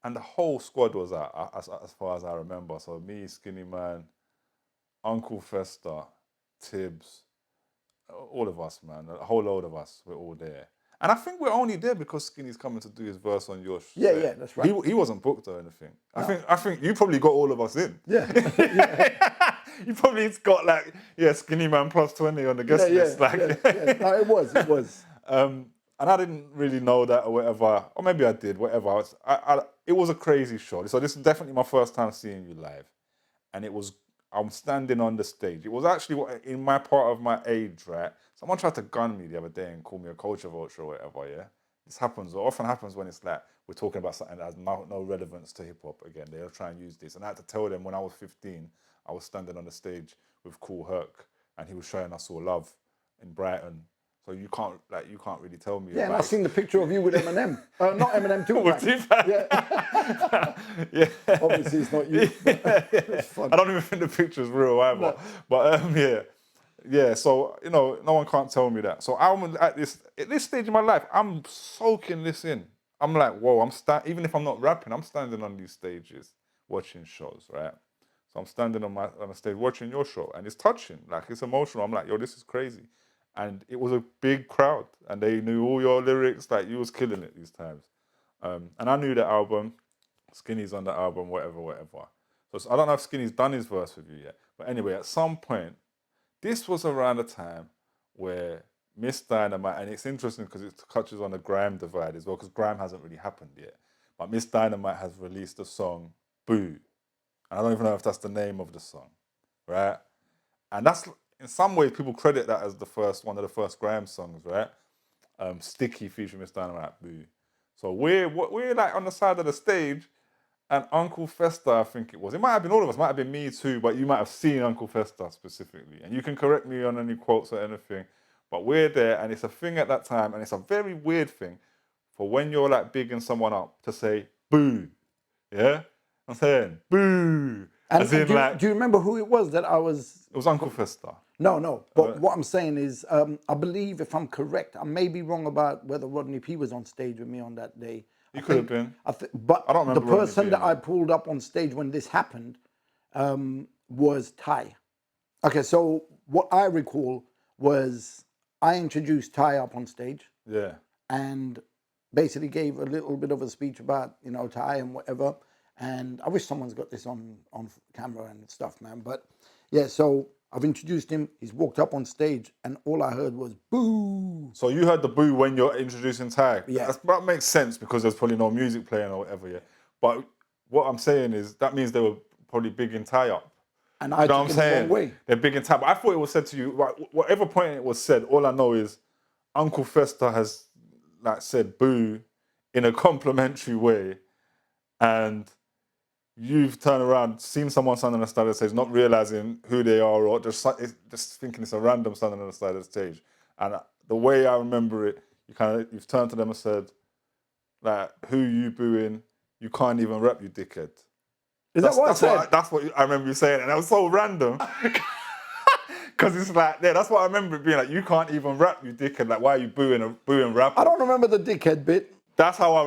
And the whole squad was out, as far as I remember. So me, Skinny Man, Uncle Fester, Tibbs, all of us, man. A whole load of us, we're all there. And I think we're only there because Skinny's coming to do his verse on your set. Yeah, that's right. He wasn't booked or anything. No. I think you probably got all of us in. Yeah. You probably got Skinny Man plus 20 on the guest list. No, it was. And I didn't really know that or whatever, or maybe I did, whatever. It was a crazy show. So this is definitely my first time seeing you live. And I'm standing on the stage. It was actually in my part of my age, right? Someone tried to gun me the other day and call me a culture vulture or whatever, yeah? This often happens when it's like, we're talking about something that has no relevance to hip hop again. They'll try and use this. And I had to tell them when I was 15, I was standing on the stage with Kool Herc and he was showing us all love in Brighton. So you can't really tell me. Yeah, and I've seen the picture of you with Eminem. Not Eminem, Tupac. Yeah. Obviously, it's not you. It's fun. I don't even think the picture's real either. No. But yeah. So no one can't tell me that. So I'm at this stage in my life. I'm soaking this in. I'm like, whoa. Even if I'm not rapping, I'm standing on these stages watching shows, right? So I'm standing on a stage watching your show, and it's touching. Like it's emotional. I'm like, yo, this is crazy. And it was a big crowd, and they knew all your lyrics. Like you was killing it these times, and I knew the album. Skinny's on the album, whatever. So I don't know if Skinny's done his verse with you yet, but anyway, at some point, this was around the time where Miss Dynamite, and it's interesting because it touches on the grime divide as well, because grime hasn't really happened yet. But Miss Dynamite has released a song, Boo, and I don't even know if that's the name of the song, right? And that's. In some ways, people credit that as one of the first grime songs, right? Sticky featuring Miss Dynamite, Boo. So we're like on the side of the stage, and Uncle Fester, I think it was. It might have been all of us, might have been me too, but you might have seen Uncle Fester specifically. And you can correct me on any quotes or anything, but we're there, and it's a thing at that time, and it's a very weird thing for when you're like bigging someone up to say, Boo. Yeah? I'm saying, Boo. And do you remember who it was that I was... It was Uncle Fester. No. But what I'm saying is, I believe, if I'm correct, I may be wrong about whether Rodney P was on stage with me on that day. He could have been. But I don't the remember person being that I pulled up on stage when this happened was Ty. Okay, so what I recall was I introduced Ty up on stage. Yeah. And basically gave a little bit of a speech about, you know, Ty and whatever. And I wish someone's got this on camera and stuff, man. But yeah, so I've introduced him. He's walked up on stage, and all I heard was boo. So you heard the boo when you're introducing Ty. Yeah. That makes sense because there's probably no music playing or whatever, yeah. But what I'm saying is that means they were probably big in Ty up. And I took it the wrong way. They're big in Ty. But I thought it was said to you, right, whatever point it was said, all I know is Uncle Fester has like said boo in a complimentary way, and you've turned around, seen someone standing on the side of the stage, not realizing who they are, or just thinking it's a random standing on the side of the stage. And the way I remember it, you've turned to them and said, like, who you booing? You can't even rap, you dickhead. That's what I remember you saying, and that was so random. Because it's like, yeah, that's what I remember it being like, you can't even rap, you dickhead. Like, why are you booing rap? I don't remember the dickhead bit. That's how I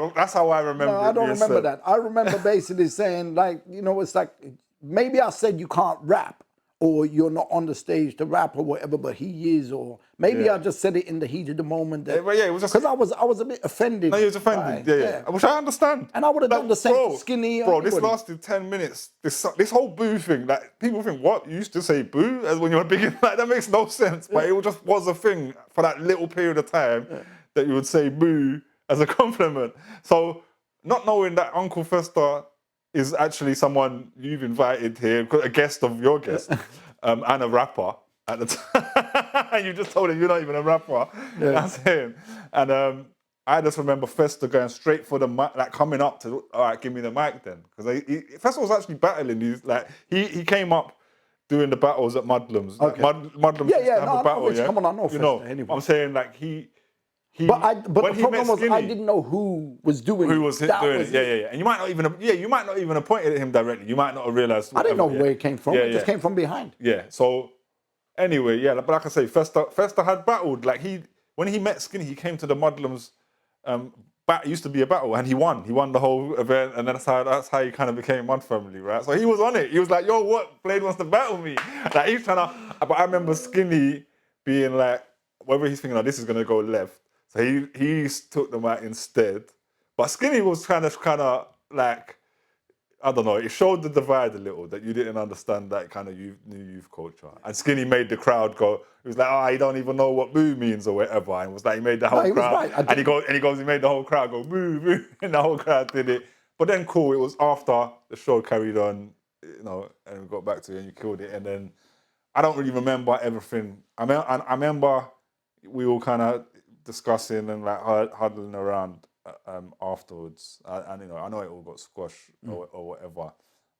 remember it. No, I don't remember that. I remember basically saying, like, you know, it's like, maybe I said you can't rap, or you're not on the stage to rap or whatever, but he is, or maybe I just said it in the heat of the moment. That, it was just because I was a bit offended. No, he was offended. Yeah. Which I understand. And I would have done the same to Skinny. Bro, this lasted 10 minutes. This whole boo thing, like, people think, what? You used to say boo as when you were big? Like, that makes no sense. But it just was a thing for that little period of time that you would say boo as a compliment. So, not knowing that Uncle Fester is actually someone you've invited here, a guest of your guest, and a rapper at the time, and you just told him you're not even a rapper. Yeah. That's him. And I just remember Fester going straight for the mic, like coming up to, all right, give me the mic then. Because Fester was actually battling. He came up doing the battles at Mudlums. Okay. Like, Mudlums used to have a battle, yeah? Come on, I know Fester anyway. I'm saying, like, But the problem was I didn't know who was doing it. Who was doing it? Yeah. And you might not even have pointed at him directly. You might not have realised. I didn't know where it came from. It just came from behind. Yeah. So anyway, but like I say, Fester had battled. Like when he met Skinny, he came to the Mudlums. It used to be a battle, and he won. He won the whole event, and that's how he kind of became Mud Family, right? So he was on it. He was like, "Yo, what? Blade wants to battle me." Like he's trying to. But I remember Skinny being like, whether he's thinking, "Oh, this is gonna go left." So he took them out instead. But Skinny was kind of like, I don't know, it showed the divide a little, that you didn't understand that kind of new youth culture. And Skinny made the crowd go, he was like, oh, you don't even know what boo means or whatever. And it was like, he made the whole crowd, he made the whole crowd go, boo, boo, and the whole crowd did it. But then cool, it was after the show carried on, you know, and we got back to it and you killed it. And then I don't really remember everything. I remember we all kind of discussing and like huddling around afterwards, and you know, I know it all got squashed or whatever,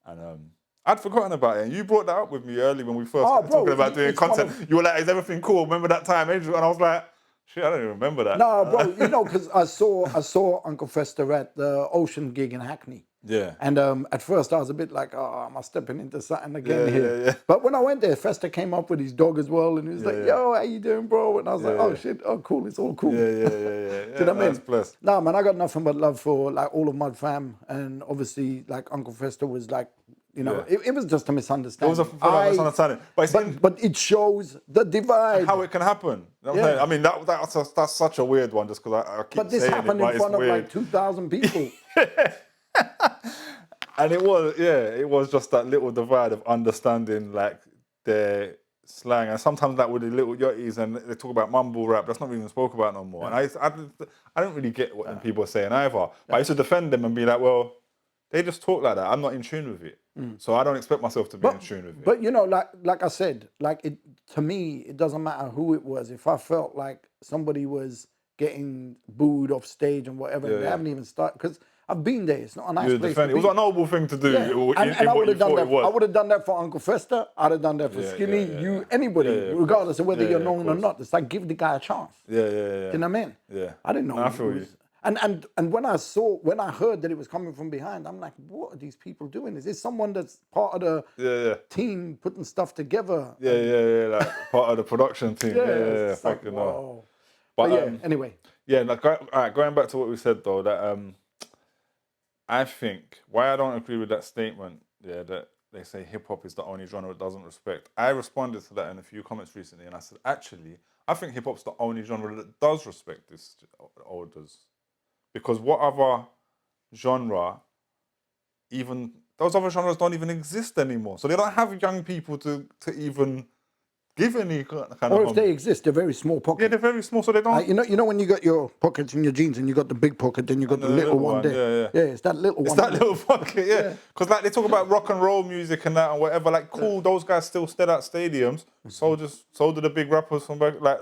and I'd forgotten about it. And you brought that up with me early when we first started talking about doing content. You were like, "Is everything cool? Remember that time, Angel?" And I was like, "Shit, I don't even remember that." No, bro, you know, because I saw Uncle Fester at the Ocean gig in Hackney. Yeah. And at first I was a bit like, oh, am I stepping into something again here? Yeah. But when I went there, Fester came up with his dog as well, and he was like, yo, how you doing, bro? And I was like, oh shit, oh cool, it's all cool. Yeah. Do you know what I mean? Blessed. No, man, I got nothing but love for like all of Mud Fam, and obviously like Uncle Fester was like, you know, it was just a misunderstanding. It was a misunderstanding. But it shows the divide. How it can happen. You know what I'm saying? I mean, that's such a weird one, just because I keep saying it. But this happened in front of like 2,000 people. And it was just that little divide of understanding like their slang, and sometimes that with the little yachties, and they talk about mumble rap. That's not even spoke about no more. And I don't really get what people are saying either. But I used to defend them and be like, well, they just talk like that. I'm not in tune with it, so I don't expect myself to be in tune with it. But you know, like I said, like to me, it doesn't matter who it was. If I felt like somebody was getting booed off stage and whatever, and they haven't even started, because I've been there. It's not a nice place to be. It was a noble thing to do. Yeah. And I would have done that. I would have done that for Uncle Fester. I'd have done that for Skinny. Anybody, regardless of whether you're known or not. It's like, give the guy a chance. Yeah. You know what I mean? Yeah. I didn't know. I feel you. And when I heard that it was coming from behind, I'm like, what are these people doing? Is this someone that's part of the team putting stuff together? Yeah, like part of the production team. Yeah. Fucking hell. But anyway. Yeah, like, all right, going back to what we said though, that I think why I don't agree with that statement, that they say hip hop is the only genre it doesn't respect. I responded to that in a few comments recently, and I said, actually, I think hip hop's the only genre that does respect this orders, because what other genre, even those other genres don't even exist anymore, so they don't have young people to even give any kind of. Or if they exist, they're very small pockets. Yeah, they're very small, so they don't. You know when you got your pockets in your jeans and you got the big pocket, then you got the little one there. Yeah, it's that little one. It's that little pocket, yeah. Because like they talk about rock and roll music and that and whatever. Like, cool, those guys still stood at stadiums. So do the big rappers from back. Like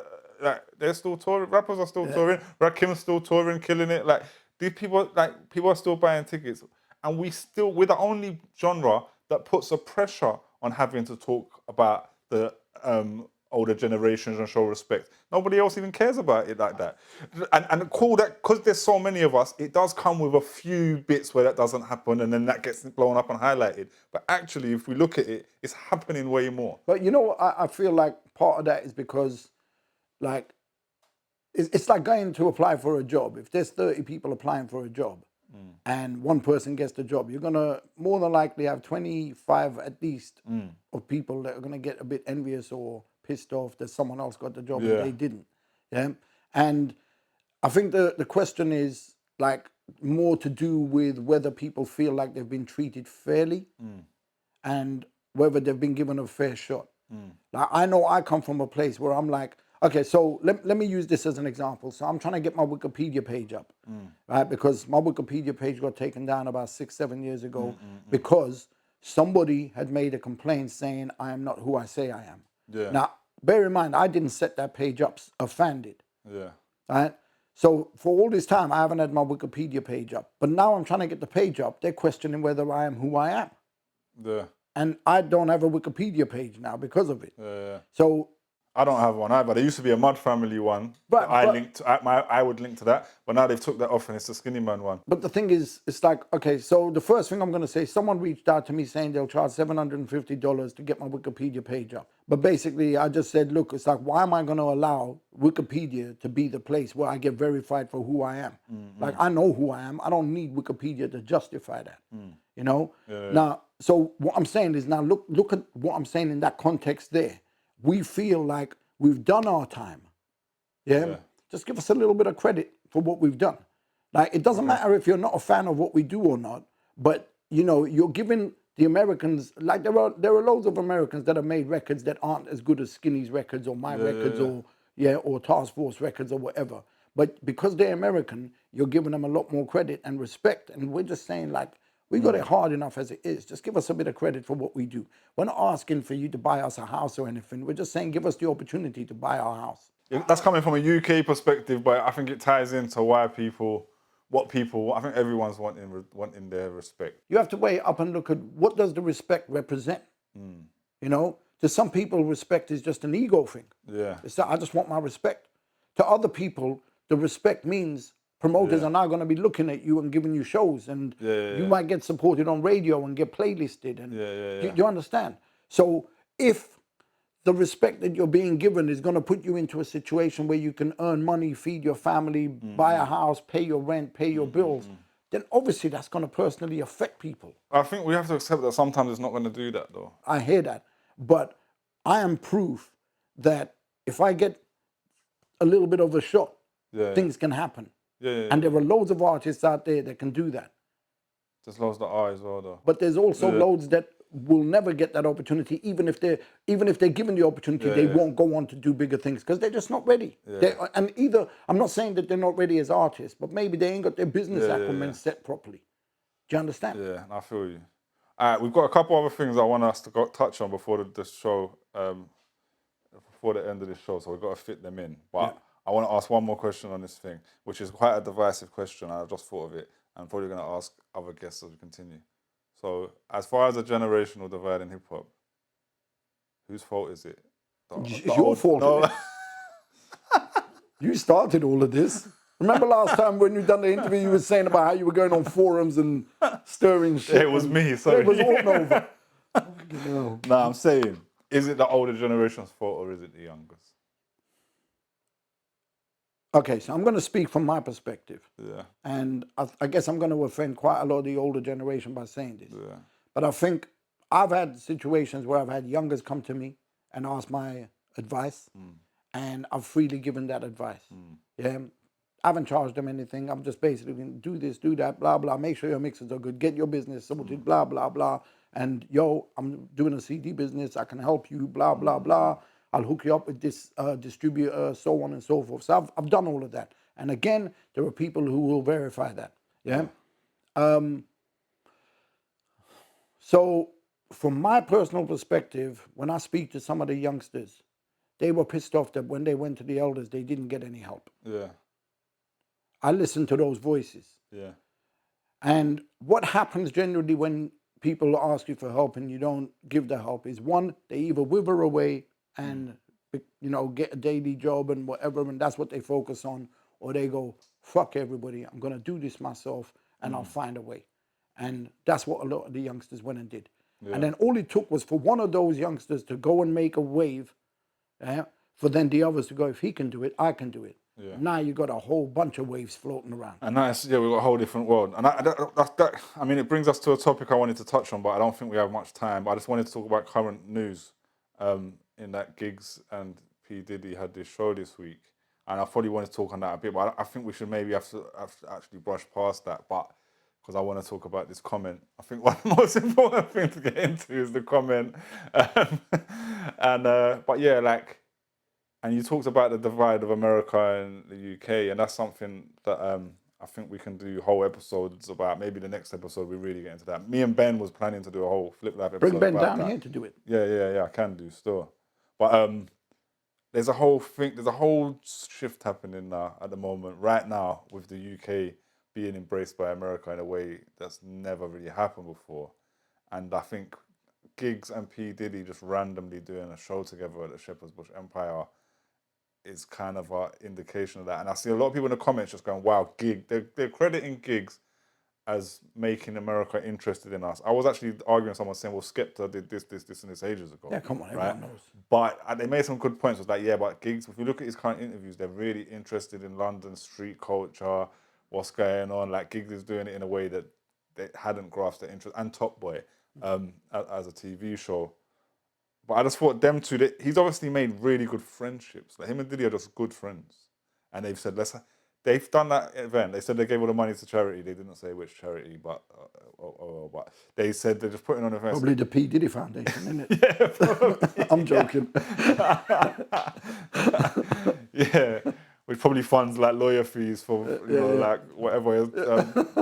they're still touring. Rappers are still touring. Rakim's still touring, killing it. Like these people, people are still buying tickets, and we're the only genre that puts a pressure on having to talk about the older generations and show respect. Nobody else even cares about it like that. And cool that because there's so many of us, it does come with a few bits where that doesn't happen, and then that gets blown up and highlighted. But actually, if we look at it, it's happening way more. But you know what? I feel like part of that is because, like, it's like going to apply for a job. If there's 30 people applying for a job and one person gets the job, you're going to more than likely have 25 at least of people that are going to get a bit envious or pissed off that someone else got the job and they didn't. Yeah. And I think the question is like more to do with whether people feel like they've been treated fairly and whether they've been given a fair shot. Like, I know I come from a place where I'm like, okay, so let me use this as an example. So I'm trying to get my Wikipedia page up, right? Because my Wikipedia page got taken down about 6-7 years ago because somebody had made a complaint saying I am not who I say I am. Yeah. Now, bear in mind, I didn't set that page up, a fan did. Yeah. Right? So for all this time, I haven't had my Wikipedia page up. But now I'm trying to get the page up. They're questioning whether I am who I am. Yeah. And I don't have a Wikipedia page now because of it. Yeah. So I don't have one either. There used to be a Mud Family one. But I would link to that, but now they've took that off and it's the Skinny Man one. But the thing is, it's like, okay, so the first thing I'm going to say, someone reached out to me saying they'll charge $750 to get my Wikipedia page up. But basically, I just said, look, it's like, why am I going to allow Wikipedia to be the place where I get verified for who I am? Like, I know who I am. I don't need Wikipedia to justify that, you know? Now, so what I'm saying is, now look at what I'm saying in that context there. We feel like we've done our time. Yeah? Just give us a little bit of credit for what we've done. Like, it doesn't matter if you're not a fan of what we do or not, but, you know, you're giving the Americans, like there are loads of Americans that have made records that aren't as good as Skinny's records or my records or Task Force records or whatever. But because they're American, you're giving them a lot more credit and respect. And we're just saying, like, we got it hard enough as it is. Just give us a bit of credit for what we do. We're not asking for you to buy us a house or anything. We're just saying give us the opportunity to buy our house. That's coming from a UK perspective, but I think it ties into why I think everyone's wanting their respect. You have to weigh up and look at what does the respect represent. You know, to some people, respect is just an ego thing. Yeah. It's that I just want my respect. To other people, the respect means promoters are now going to be looking at you and giving you shows, and you might get supported on radio and get playlisted. And do you understand? So if the respect that you're being given is going to put you into a situation where you can earn money, feed your family, buy a house, pay your rent, pay your bills, then obviously that's going to personally affect people. I think we have to accept that sometimes it's not going to do that, though. I hear that. But I am proof that if I get a little bit of a shot, things can happen. And there are loads of artists out there that can do that. There's loads that are as well, though. But there's also loads that will never get that opportunity. Even if they're given the opportunity, they won't go on to do bigger things because they're just not ready. And either, I'm not saying that they're not ready as artists, but maybe they ain't got their business acumen set properly. Do you understand? Yeah, I feel you. All right, we've got a couple other things I want us to touch on before the show, before the end of this show. So we've got to fit them in. But I want to ask one more question on this thing, which is quite a divisive question. I just thought of it. I'm probably going to ask other guests as we continue. So, as far as a generational divide in hip hop, whose fault is it? It's your fault. No. You started all of this. Remember last time when you done the interview, you were saying about how you were going on forums and stirring shit. It was me, sorry. It was all over. No, I'm saying, is it the older generation's fault or is it the youngest? Okay, so I'm going to speak from my perspective. Yeah. And I guess I'm going to offend quite a lot of the older generation by saying this. Yeah. But I think I've had situations where I've had youngers come to me and ask my advice, and I've freely given that advice. Yeah, I haven't charged them anything. I'm just basically going do this, do that, blah, blah. Make sure your mixes are good. Get your business sorted, blah, blah, blah. And yo, I'm doing a CD business. I can help you, blah, blah, blah. I'll hook you up with this distributor, so on and so forth. So I've done all of that. And again, there are people who will verify that. Yeah. So from my personal perspective, when I speak to some of the youngsters, they were pissed off that when they went to the elders, they didn't get any help. Yeah. I listen to those voices. Yeah. And what happens generally when people ask you for help and you don't give the help is, one, they either wither away and get a daily job and whatever, and that's what they focus on, or they go, fuck everybody, I'm going to do this myself and I'll find a way. And that's what a lot of the youngsters went and did. Yeah. And then all it took was for one of those youngsters to go and make a wave, for then the others to go, if he can do it, I can do it. Yeah. Now you got a whole bunch of waves floating around. And that's, we've got a whole different world. And I mean, it brings us to a topic I wanted to touch on, but I don't think we have much time. But I just wanted to talk about current news, in that Giggs and P Diddy had this show this week. And I probably want to talk on that a bit, but I think we should maybe have to actually brush past that. But because I want to talk about this comment, I think one of the most important things to get into is the comment. But yeah, like, and you talked about the divide of America and the UK, and that's something that I think we can do whole episodes about. Maybe the next episode we really get into that. Me and Ben was planning to do a whole Flip Life episode. Bring Ben about down that. here to do it. Yeah, I can do still. But there's a whole shift happening now at the moment, right now, with the UK being embraced by America in a way that's never really happened before. And I think Giggs and P Diddy just randomly doing a show together at the Shepherd's Bush Empire is kind of an indication of that. And I see a lot of people in the comments just going, wow, they're crediting Giggs as making America interested in us. I was actually arguing with someone saying, well, Skepta did this, and this ages ago. Yeah, come on, everyone knows. But they made some good points. It was like, yeah, but Giggs, if you look at his current interviews, they're really interested in London street culture, what's going on. Like, Giggs is doing it in a way that they hadn't grasped their interest. And Top Boy, as a TV show. But I just thought them two, he's obviously made really good friendships. Like, him and Diddy are just good friends. And they've said, they've done that event. They said they gave all the money to charity. They didn't say which charity, but they said they're just putting on events. Probably the P Diddy Foundation, isn't it? Yeah, probably. I'm joking. Yeah, which probably funds like lawyer fees for like whatever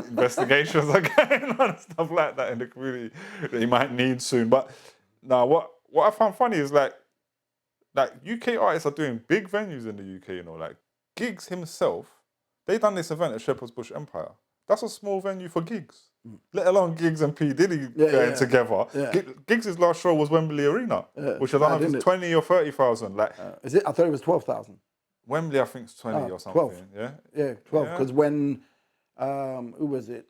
investigations are going on and stuff like that in the community that he might need soon. But now, what I found funny is like UK artists are doing big venues in the UK. Like Giggs himself, they done this event at Shepherd's Bush Empire. That's a small venue for Giggs, let alone Giggs and P Diddy going together. Yeah. Giggs' last show was Wembley Arena, which I don't know if it's 20 or 30,000. Like, is it? I thought it was 12,000. Wembley, I think it's 20 or something. 12. Yeah, 12. Because when who was it?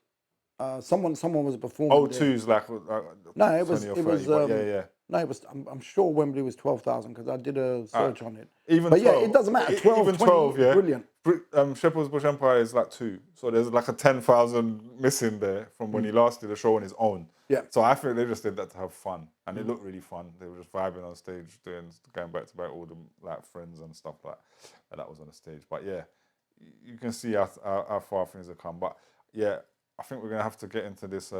Someone was performing. O2's like no, it was 20 or 30, No, it was. I'm sure Wembley was 12,000 because I did a search on it. Even but 12, it doesn't matter. 12, even 20, 12, yeah. Brilliant. Shepherd's Bush Empire is like 2, so there's like a 10,000 missing there from when he last did a show on his own. Yeah. So I think they just did that to have fun, and it looked really fun. They were just vibing on stage, going back to back all the like friends and stuff like that was on the stage. But yeah, you can see how far things have come. But yeah, I think we're gonna have to get into this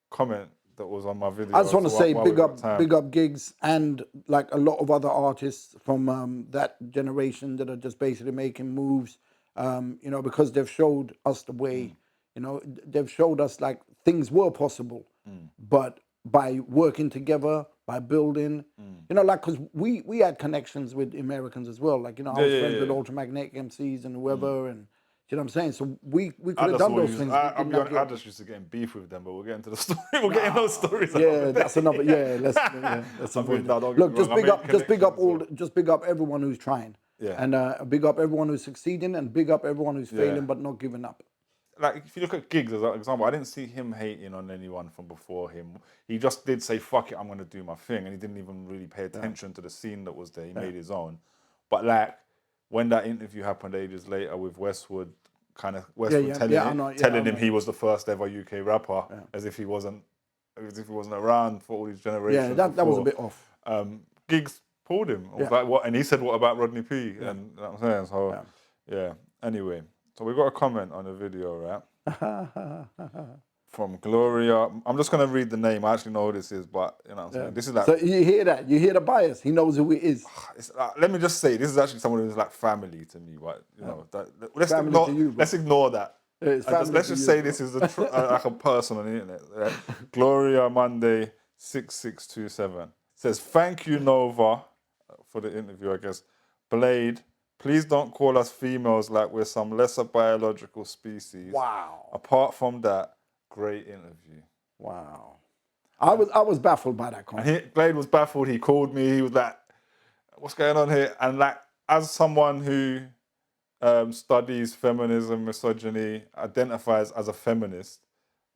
comment that was on my video. I just want to say big up Giggs and like a lot of other artists from that generation that are just basically making moves, because they've showed us the way, they've showed us like things were possible, but by working together, by building, like, because we had connections with Americans as well. Like, I was friends with Ultramagnetic MCs and whoever, and you know what I'm saying? So we could have done those things. I just used to get in beef with them, but we'll get into the story. We'll get in those stories. Yeah, that's another. Yeah, let's avoid that. Look, just big up everyone who's trying. Yeah. And big up everyone who's succeeding, and big up everyone who's failing but not giving up. Like, if you look at Giggs as an example, I didn't see him hating on anyone from before him. He just did say, fuck it, I'm going to do my thing. And he didn't even really pay attention to the scene that was there. He made his own. But like, when that interview happened ages later with Westwood, I telling him know. he was the first ever UK rapper, as if he wasn't around for all these generations. Yeah, that was a bit off. Giggs pulled him. I was like, what? And he said, what about Rodney P? And you know what I'm saying? So, yeah. Anyway, so we got a comment on the video, right? From Gloria. I'm just going to read the name. I actually know who this is, but you know what I'm saying? This is like... So you hear that? You hear the bias. He knows who it is. Let me just say, this is actually someone who's like family to me, but you know, let's ignore that. Let's just say this is like a person on the internet. Right? Gloria Monday 6627 says, thank you, Nova, for the interview, I guess. Blade, please don't call us females like we're some lesser biological species. Wow. Apart from that, great interview. Wow. I was baffled by that comment. Blade was baffled. He called me. He was like, what's going on here? And like, as someone who studies feminism, misogyny, identifies as a feminist,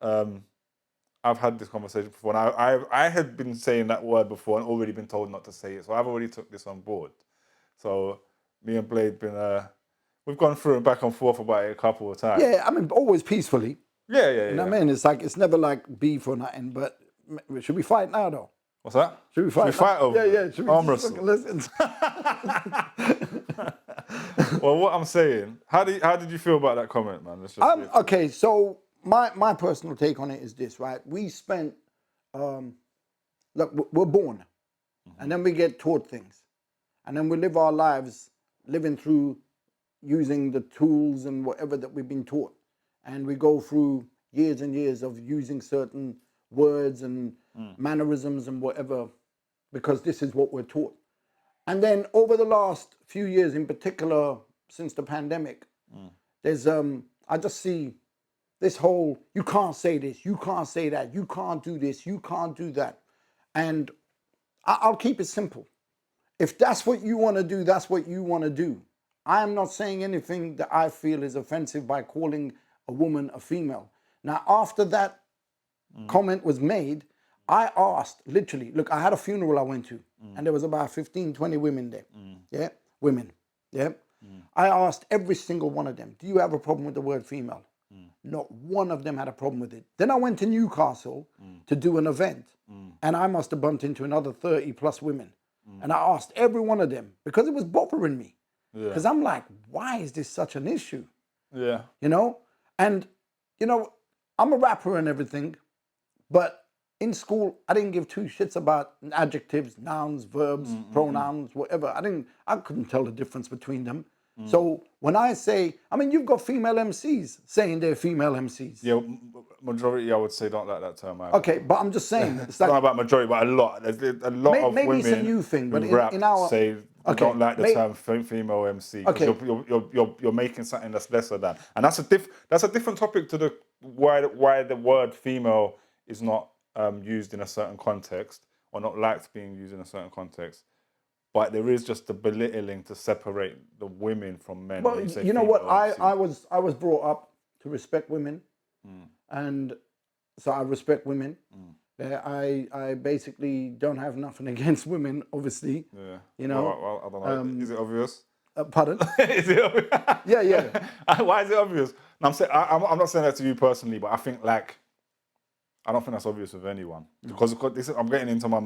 I've had this conversation before. And I had been saying that word before and already been told not to say it. So I've already took this on board. So me and Blade we've gone through and back and forth about it a couple of times. Yeah, I mean, always peacefully. Yeah. You know what I mean? It's never like beef or nothing, but should we fight now though? What's that? Should we fight over? Yeah. Should we arm wrestle? Listen. Well, what I'm saying, how did you feel about that comment, man? Okay, so my personal take on it is this, right? We spent, look, we're born, and then we get taught things, and then we live our lives living through using the tools and whatever that we've been taught, and we go through years and years of using certain words and mannerisms and whatever, because this is what we're taught. And then over the last few years, in particular, since the pandemic, there's I just see this whole, you can't say this, you can't say that, you can't do this, you can't do that. And I'll keep it simple. If that's what you want to do, that's what you want to do. I am not saying anything that I feel is offensive by calling a woman a female. Now, after that comment was made, I asked, literally, look, I had a funeral I went to, and there was about 15, 20 women there. Yeah, women. Yeah. I asked every single one of them, do you have a problem with the word female? Not one of them had a problem with it. Then I went to Newcastle to do an event, and I must have bumped into another 30 plus women. And I asked every one of them, because it was bothering me. Because I'm like, why is this such an issue? Yeah. You know? And, you know, I'm a rapper and everything, but in school, I didn't give two shits about adjectives, nouns, verbs, pronouns, whatever. I couldn't tell the difference between them. So when I say, I mean, you've got female MCs saying they're female MCs. Yeah, majority, I would say, don't like that term either. Okay, but I'm just saying. It's not about majority, but a lot. There's a lot of maybe women it's a new thing, but who rap in our say they don't like the term female MC. Okay. You're making something that's lesser than. And that's a different topic to the why the word female is not used in a certain context or not liked being used in a certain context. But there is just the belittling to separate the women from men. Well, you know what? I was brought up to respect women, and so I respect women. I basically don't have nothing against women, obviously. Yeah. You know. Well, I don't know. Is it obvious? Pardon? Is it obvious? Yeah. Why is it obvious? No, I'm not saying that to you personally, but I think I don't think that's obvious with anyone because I'm getting into my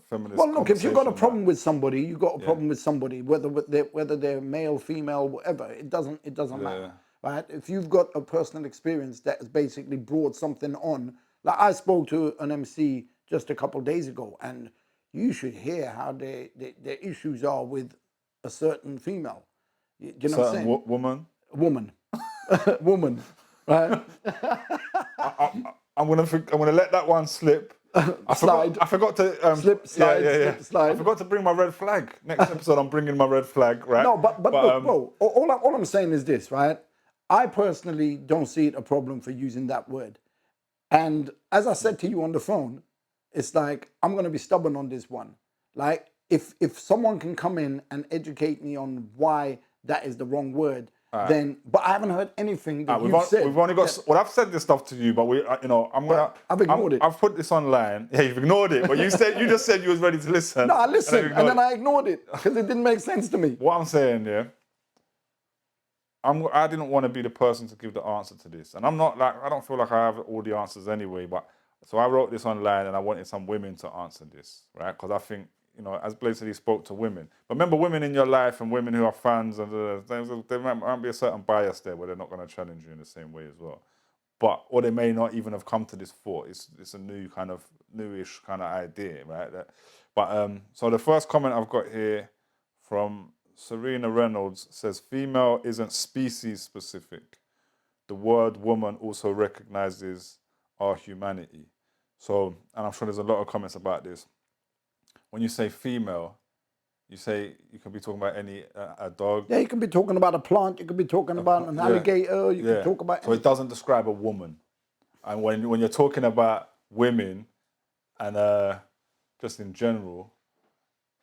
feminist. Well, look, if you've got a problem with somebody, you've got a problem with somebody, whether they're male, female, whatever. It doesn't matter, right? If you've got a personal experience that has basically brought something on, like I spoke to an MC just a couple of days ago, and you should hear how their issues are with a certain female. You know what I'm saying? Woman. Woman, right? I'm gonna let that one slip. I forgot to slide. I forgot to bring my red flag. Next episode, I'm bringing my red flag, right? No, but look, bro. All I'm saying is this, right? I personally don't see it a problem for using that word. And as I said to you on the phone, it's like I'm gonna be stubborn on this one. Like if someone can come in and educate me on why that is the wrong word, then, but I haven't heard anything that We've, you've said. we've only got. Well, I've said this stuff to you, but we, you know, I've ignored it. I've put this online. Yeah, you've ignored it, but you just said you was ready to listen. No, I listened, and then it. I ignored it because it didn't make sense to me. What I'm saying, yeah, I didn't want to be the person to give the answer to this, and I'm not like I don't feel like I have all the answers anyway. But so I wrote this online, and I wanted some women to answer this, right? Because I think, you know, as Blake said, he spoke to women. But remember, women in your life and women who are fans, and there might be a certain bias there where they're not going to challenge you in the same way as well. But or they may not even have come to this thought. It's a newish kind of idea, right? So the first comment I've got here from Serena Reynolds says, female isn't species specific. The word woman also recognizes our humanity. So, and I'm sure there's a lot of comments about this. When you say female, you can be talking about any a dog. Yeah, you can be talking about a plant. You could be talking about an alligator. You can talk about. So it doesn't describe a woman. And when you're talking about women, and just in general,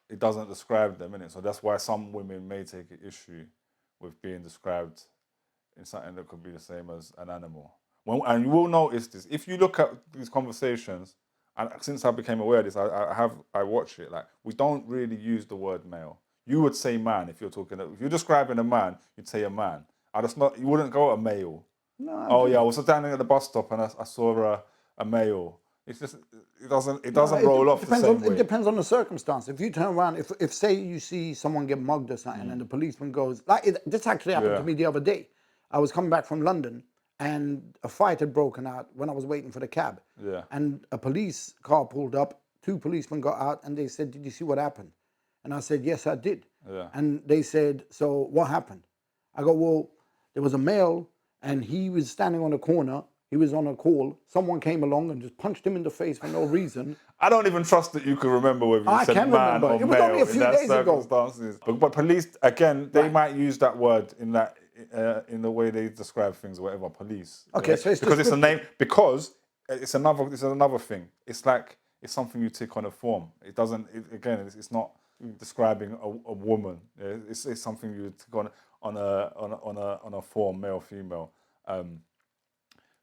it doesn't describe them, innit? So that's why some women may take an issue with being described in something that could be the same as an animal. And you will notice this if you look at these conversations. And since I became aware of this, I watch it. Like, we don't really use the word male. You would say man if you're describing a man, you'd say a man. You wouldn't go a male. No. Oh yeah, I was standing at the bus stop and I saw a male. It's just it doesn't roll off the same way. It depends on the circumstance. If you turn around, if say you see someone get mugged or something, and the policeman goes this actually happened to me the other day. I was coming back from London, and a fight had broken out when I was waiting for the cab. Yeah. And a police car pulled up, 2 policemen got out, and they said, "Did you see what happened?" And I said, "Yes, I did." Yeah. And they said, "So what happened?" I go, "Well, there was a male, and he was standing on a corner. He was on a call. Someone came along and just punched him in the face for no reason." I don't even trust that you can remember whether you said man or it was male only a few in that days ago. circumstances. But police, again, they might use that word in the way they describe things or whatever. Police. Okay, so it's because it's a name. Because it's another thing. It's like it's something you tick on a form. It doesn't. It's not describing a woman. It's something you tick on a form, male, female.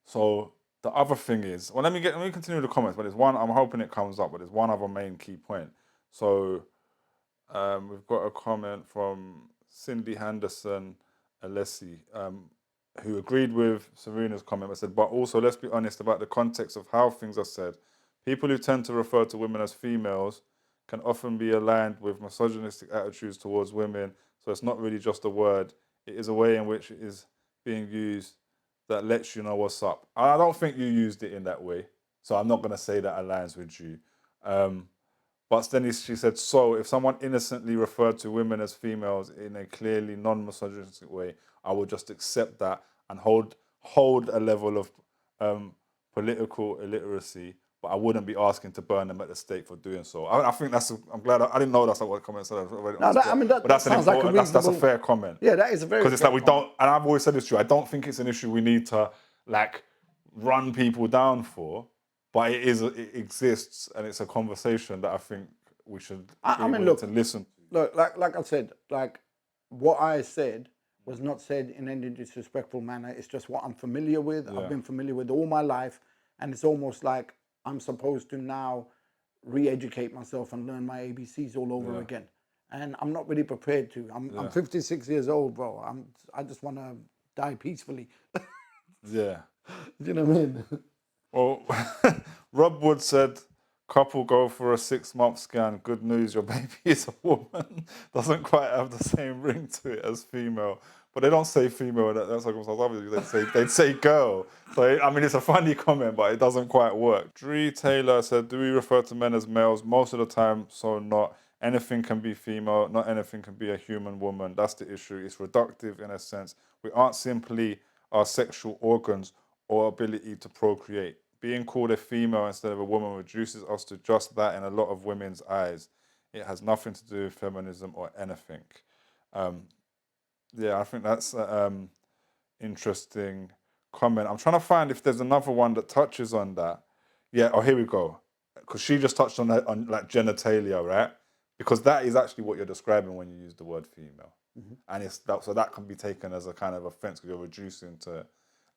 So the other thing is, well, let me continue the comments. But there's one. I'm hoping it comes up. But there's one other main key point. So we've got a comment from Cindy Henderson Alessi, who agreed with Serena's comment, but said, but also let's be honest about the context of how things are said. People who tend to refer to women as females can often be aligned with misogynistic attitudes towards women. So it's not really just a word. It is a way in which it is being used that lets you know what's up. I don't think you used it in that way, so I'm not going to say that aligns with you. But then she said, so if someone innocently referred to women as females in a clearly non-misogynistic way, I would just accept that and hold a level of political illiteracy, but I wouldn't be asking to burn them at the stake for doing so. I think I'm glad I didn't know that's what the comment said. But that's that's a fair comment. Yeah, that is a very because it's like we don't, and I've always said this to you. I don't think it's an issue we need to like run people down for, but it exists, and it's a conversation that I think we should to listen. Look, like I said, like what I said was not said in any disrespectful manner. It's just what I'm familiar with. I've been familiar with all my life, and it's almost like I'm supposed to now re-educate myself and learn my ABCs all over again. And I'm not really prepared to. I'm 56 years old, bro. I just want to die peacefully. Yeah. Do you know what I mean? Well, Rob Wood said, couple go for a 6-month scan. Good news, your baby is a woman. Doesn't quite have the same ring to it as female. But they don't say female in that circumstance. Obviously, they'd say girl. So, I mean, it's a funny comment, but it doesn't quite work. Dree Taylor said, do we refer to men as males? Most of the time, so not. Anything can be female. Not anything can be a human woman. That's the issue. It's reductive in a sense. We aren't simply our sexual organs or ability to procreate. Being called a female instead of a woman reduces us to just that in a lot of women's eyes. It has nothing to do with feminism or anything. Yeah, I think that's an interesting comment. I'm trying to find if there's another one that touches on that. Yeah, oh, here we go. Because she just touched on that, on like genitalia, right? Because that is actually what you're describing when you use the word female. and so that can be taken as a kind of offence because you're reducing to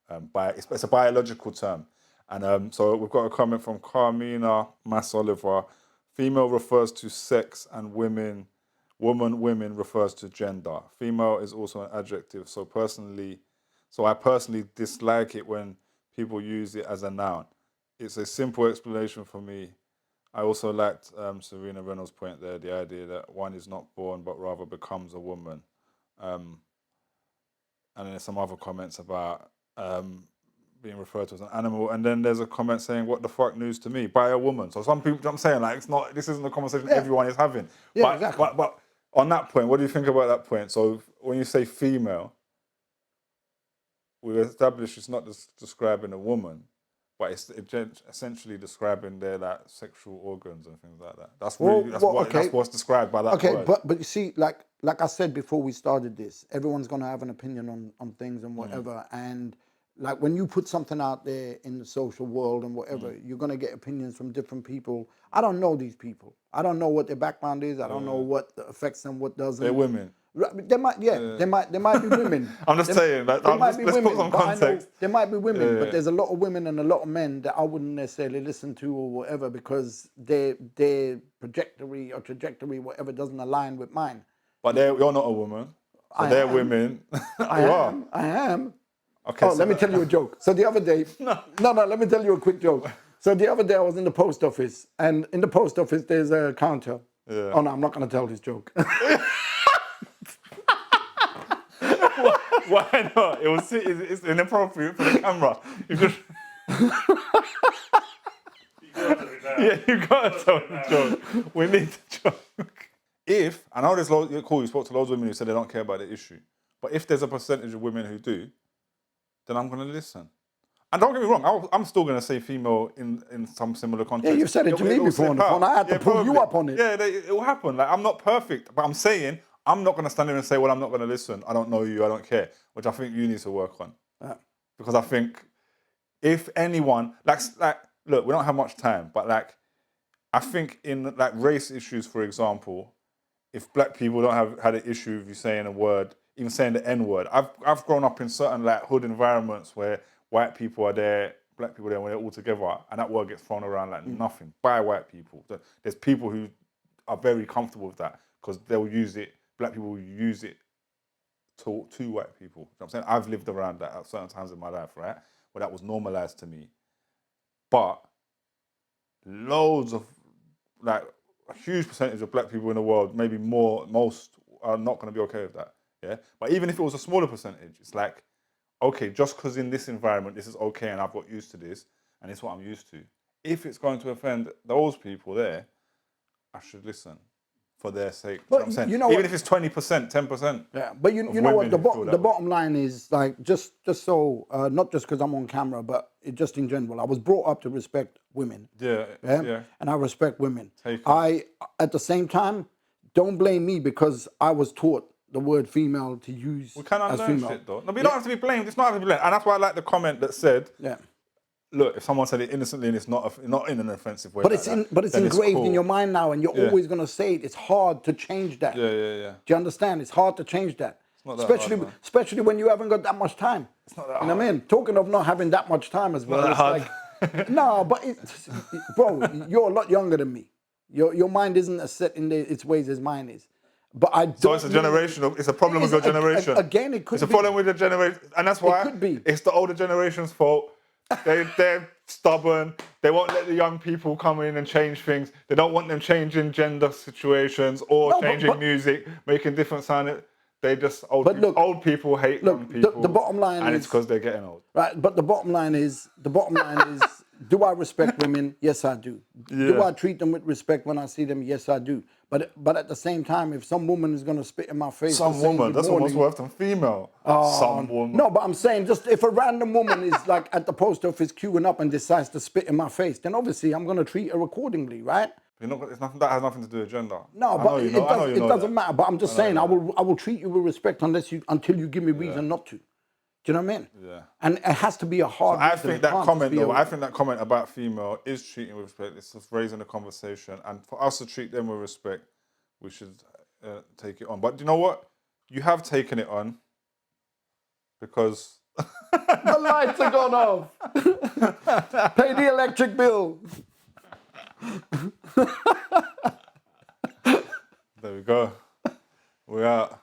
it's a biological term. And so we've got a comment from Carmina Mass Oliver. Female refers to sex, and women refers to gender. Female is also an adjective. So I personally dislike it when people use it as a noun. It's a simple explanation for me. I also liked Serena Reynolds' point there, the idea that one is not born but rather becomes a woman. And then there's some other comments about being referred to as an animal. And then there's a comment saying, what the fuck news to me? By a woman. So some people, I'm saying, like, this isn't the conversation everyone is having. Yeah, exactly. But on that point, what do you think about that point? So when you say female, we've established it's not just describing a woman, but it's essentially describing their like sexual organs and things like that. That's what's described by that word. But you see, like I said before we started this, everyone's gonna have an opinion on things and whatever. And like when you put something out there in the social world and whatever, you're gonna get opinions from different people. I don't know these people. I don't know what their background is. I don't know what affects them, what doesn't. They're women. There might be women. I'm just saying, like, let's put some context. There might be women, but there's a lot of women and a lot of men that I wouldn't necessarily listen to or whatever because their trajectory, whatever, doesn't align with mine. But you're not a woman. So they're women. I am. Okay. Let me tell you a joke. So the other day, no, let me tell you a quick joke. So the other day I was in the post office, and in the post office there's a counter. Yeah. Oh no, I'm not going to tell this joke. Why not? It's inappropriate for the camera. You just you gotta tell the joke. We need the joke. I know there's loads. Cool. You spoke to loads of women who said they don't care about the issue, but if there's a percentage of women who do, then I'm gonna listen. And don't get me wrong, I'm still gonna say female in some similar context. Yeah, you've said it to me before on the phone. I had to pull you up on it. Yeah, it will happen. Like I'm not perfect, but I'm saying. I'm not going to stand there and say, well, I'm not going to listen. I don't know you. I don't care. Which I think you need to work on. Because I think if anyone, like, look, we don't have much time, but like, I think in like race issues, for example, if black people don't have had an issue with you saying a word, even saying the N word, I've grown up in certain like hood environments where white people are there, black people are there, when they're all together, and that word gets thrown around like nothing by white people. There's people who are very comfortable with that because they'll use it. Black people will use it to white people. You know what I'm saying? I've lived around that at certain times in my life, right? Where that was normalized to me. But loads of, like, a huge percentage of black people in the world, maybe most are not going to be okay with that. Yeah. But even if it was a smaller percentage, it's like, okay, just because in this environment this is okay and I've got used to this and it's what I'm used to. If it's going to offend those people there, I should listen. For their sake, but I'm saying. You know even what? if it's 20%, 10%. Yeah, but you know what? The bottom line is like just so not just because I'm on camera, but just in general, I was brought up to respect women. Yeah. And I respect women. At the same time, don't blame me because I was taught the word female to use. We can unlearn shit though. No, but you don't have to be blamed. It's not have to be blamed, and that's why I like the comment that said. Yeah. Look, if someone said it innocently and it's not in an offensive way, but it's engraved in your mind now, and you're always gonna say it. It's hard to change that. Yeah. Do you understand? It's hard to change that. It's not that especially when you haven't got that much time. It's not that hard. You know what I mean? Talking of not having that much time as well. It's like no, but bro, you're a lot younger than me. Your mind isn't as set in its ways as mine is. But so it's a generational. It's a problem with your generation. Again, it could be. It's a problem with the generation, and that's why it's the older generation's fault. They're stubborn. They won't let the young people come in and change things. They don't want them changing gender situations or changing music, making different sound. They just old people hate young people. The bottom line and it's because they're getting old. Right, but the bottom line is, do I respect women? Yes, I do. Yeah. Do I treat them with respect when I see them? Yes, I do. But at the same time, if some woman is going to spit in my face... Some woman, that's almost worse than female. Some woman. No, but I'm saying just if a random woman is like at the post office queuing up and decides to spit in my face, then obviously I'm going to treat her accordingly, right? That has nothing to do with gender. No, but it doesn't matter. But I'm just saying I will treat you with respect until you give me reason not to. Do you know what I mean? Yeah. And it has to be a hard. I think that comment about female is treating with respect. It's just raising a conversation, and for us to treat them with respect, we should take it on. But do you know what? you have taken it on because The lights are gone off. Pay the electric bill. there we go. We're out.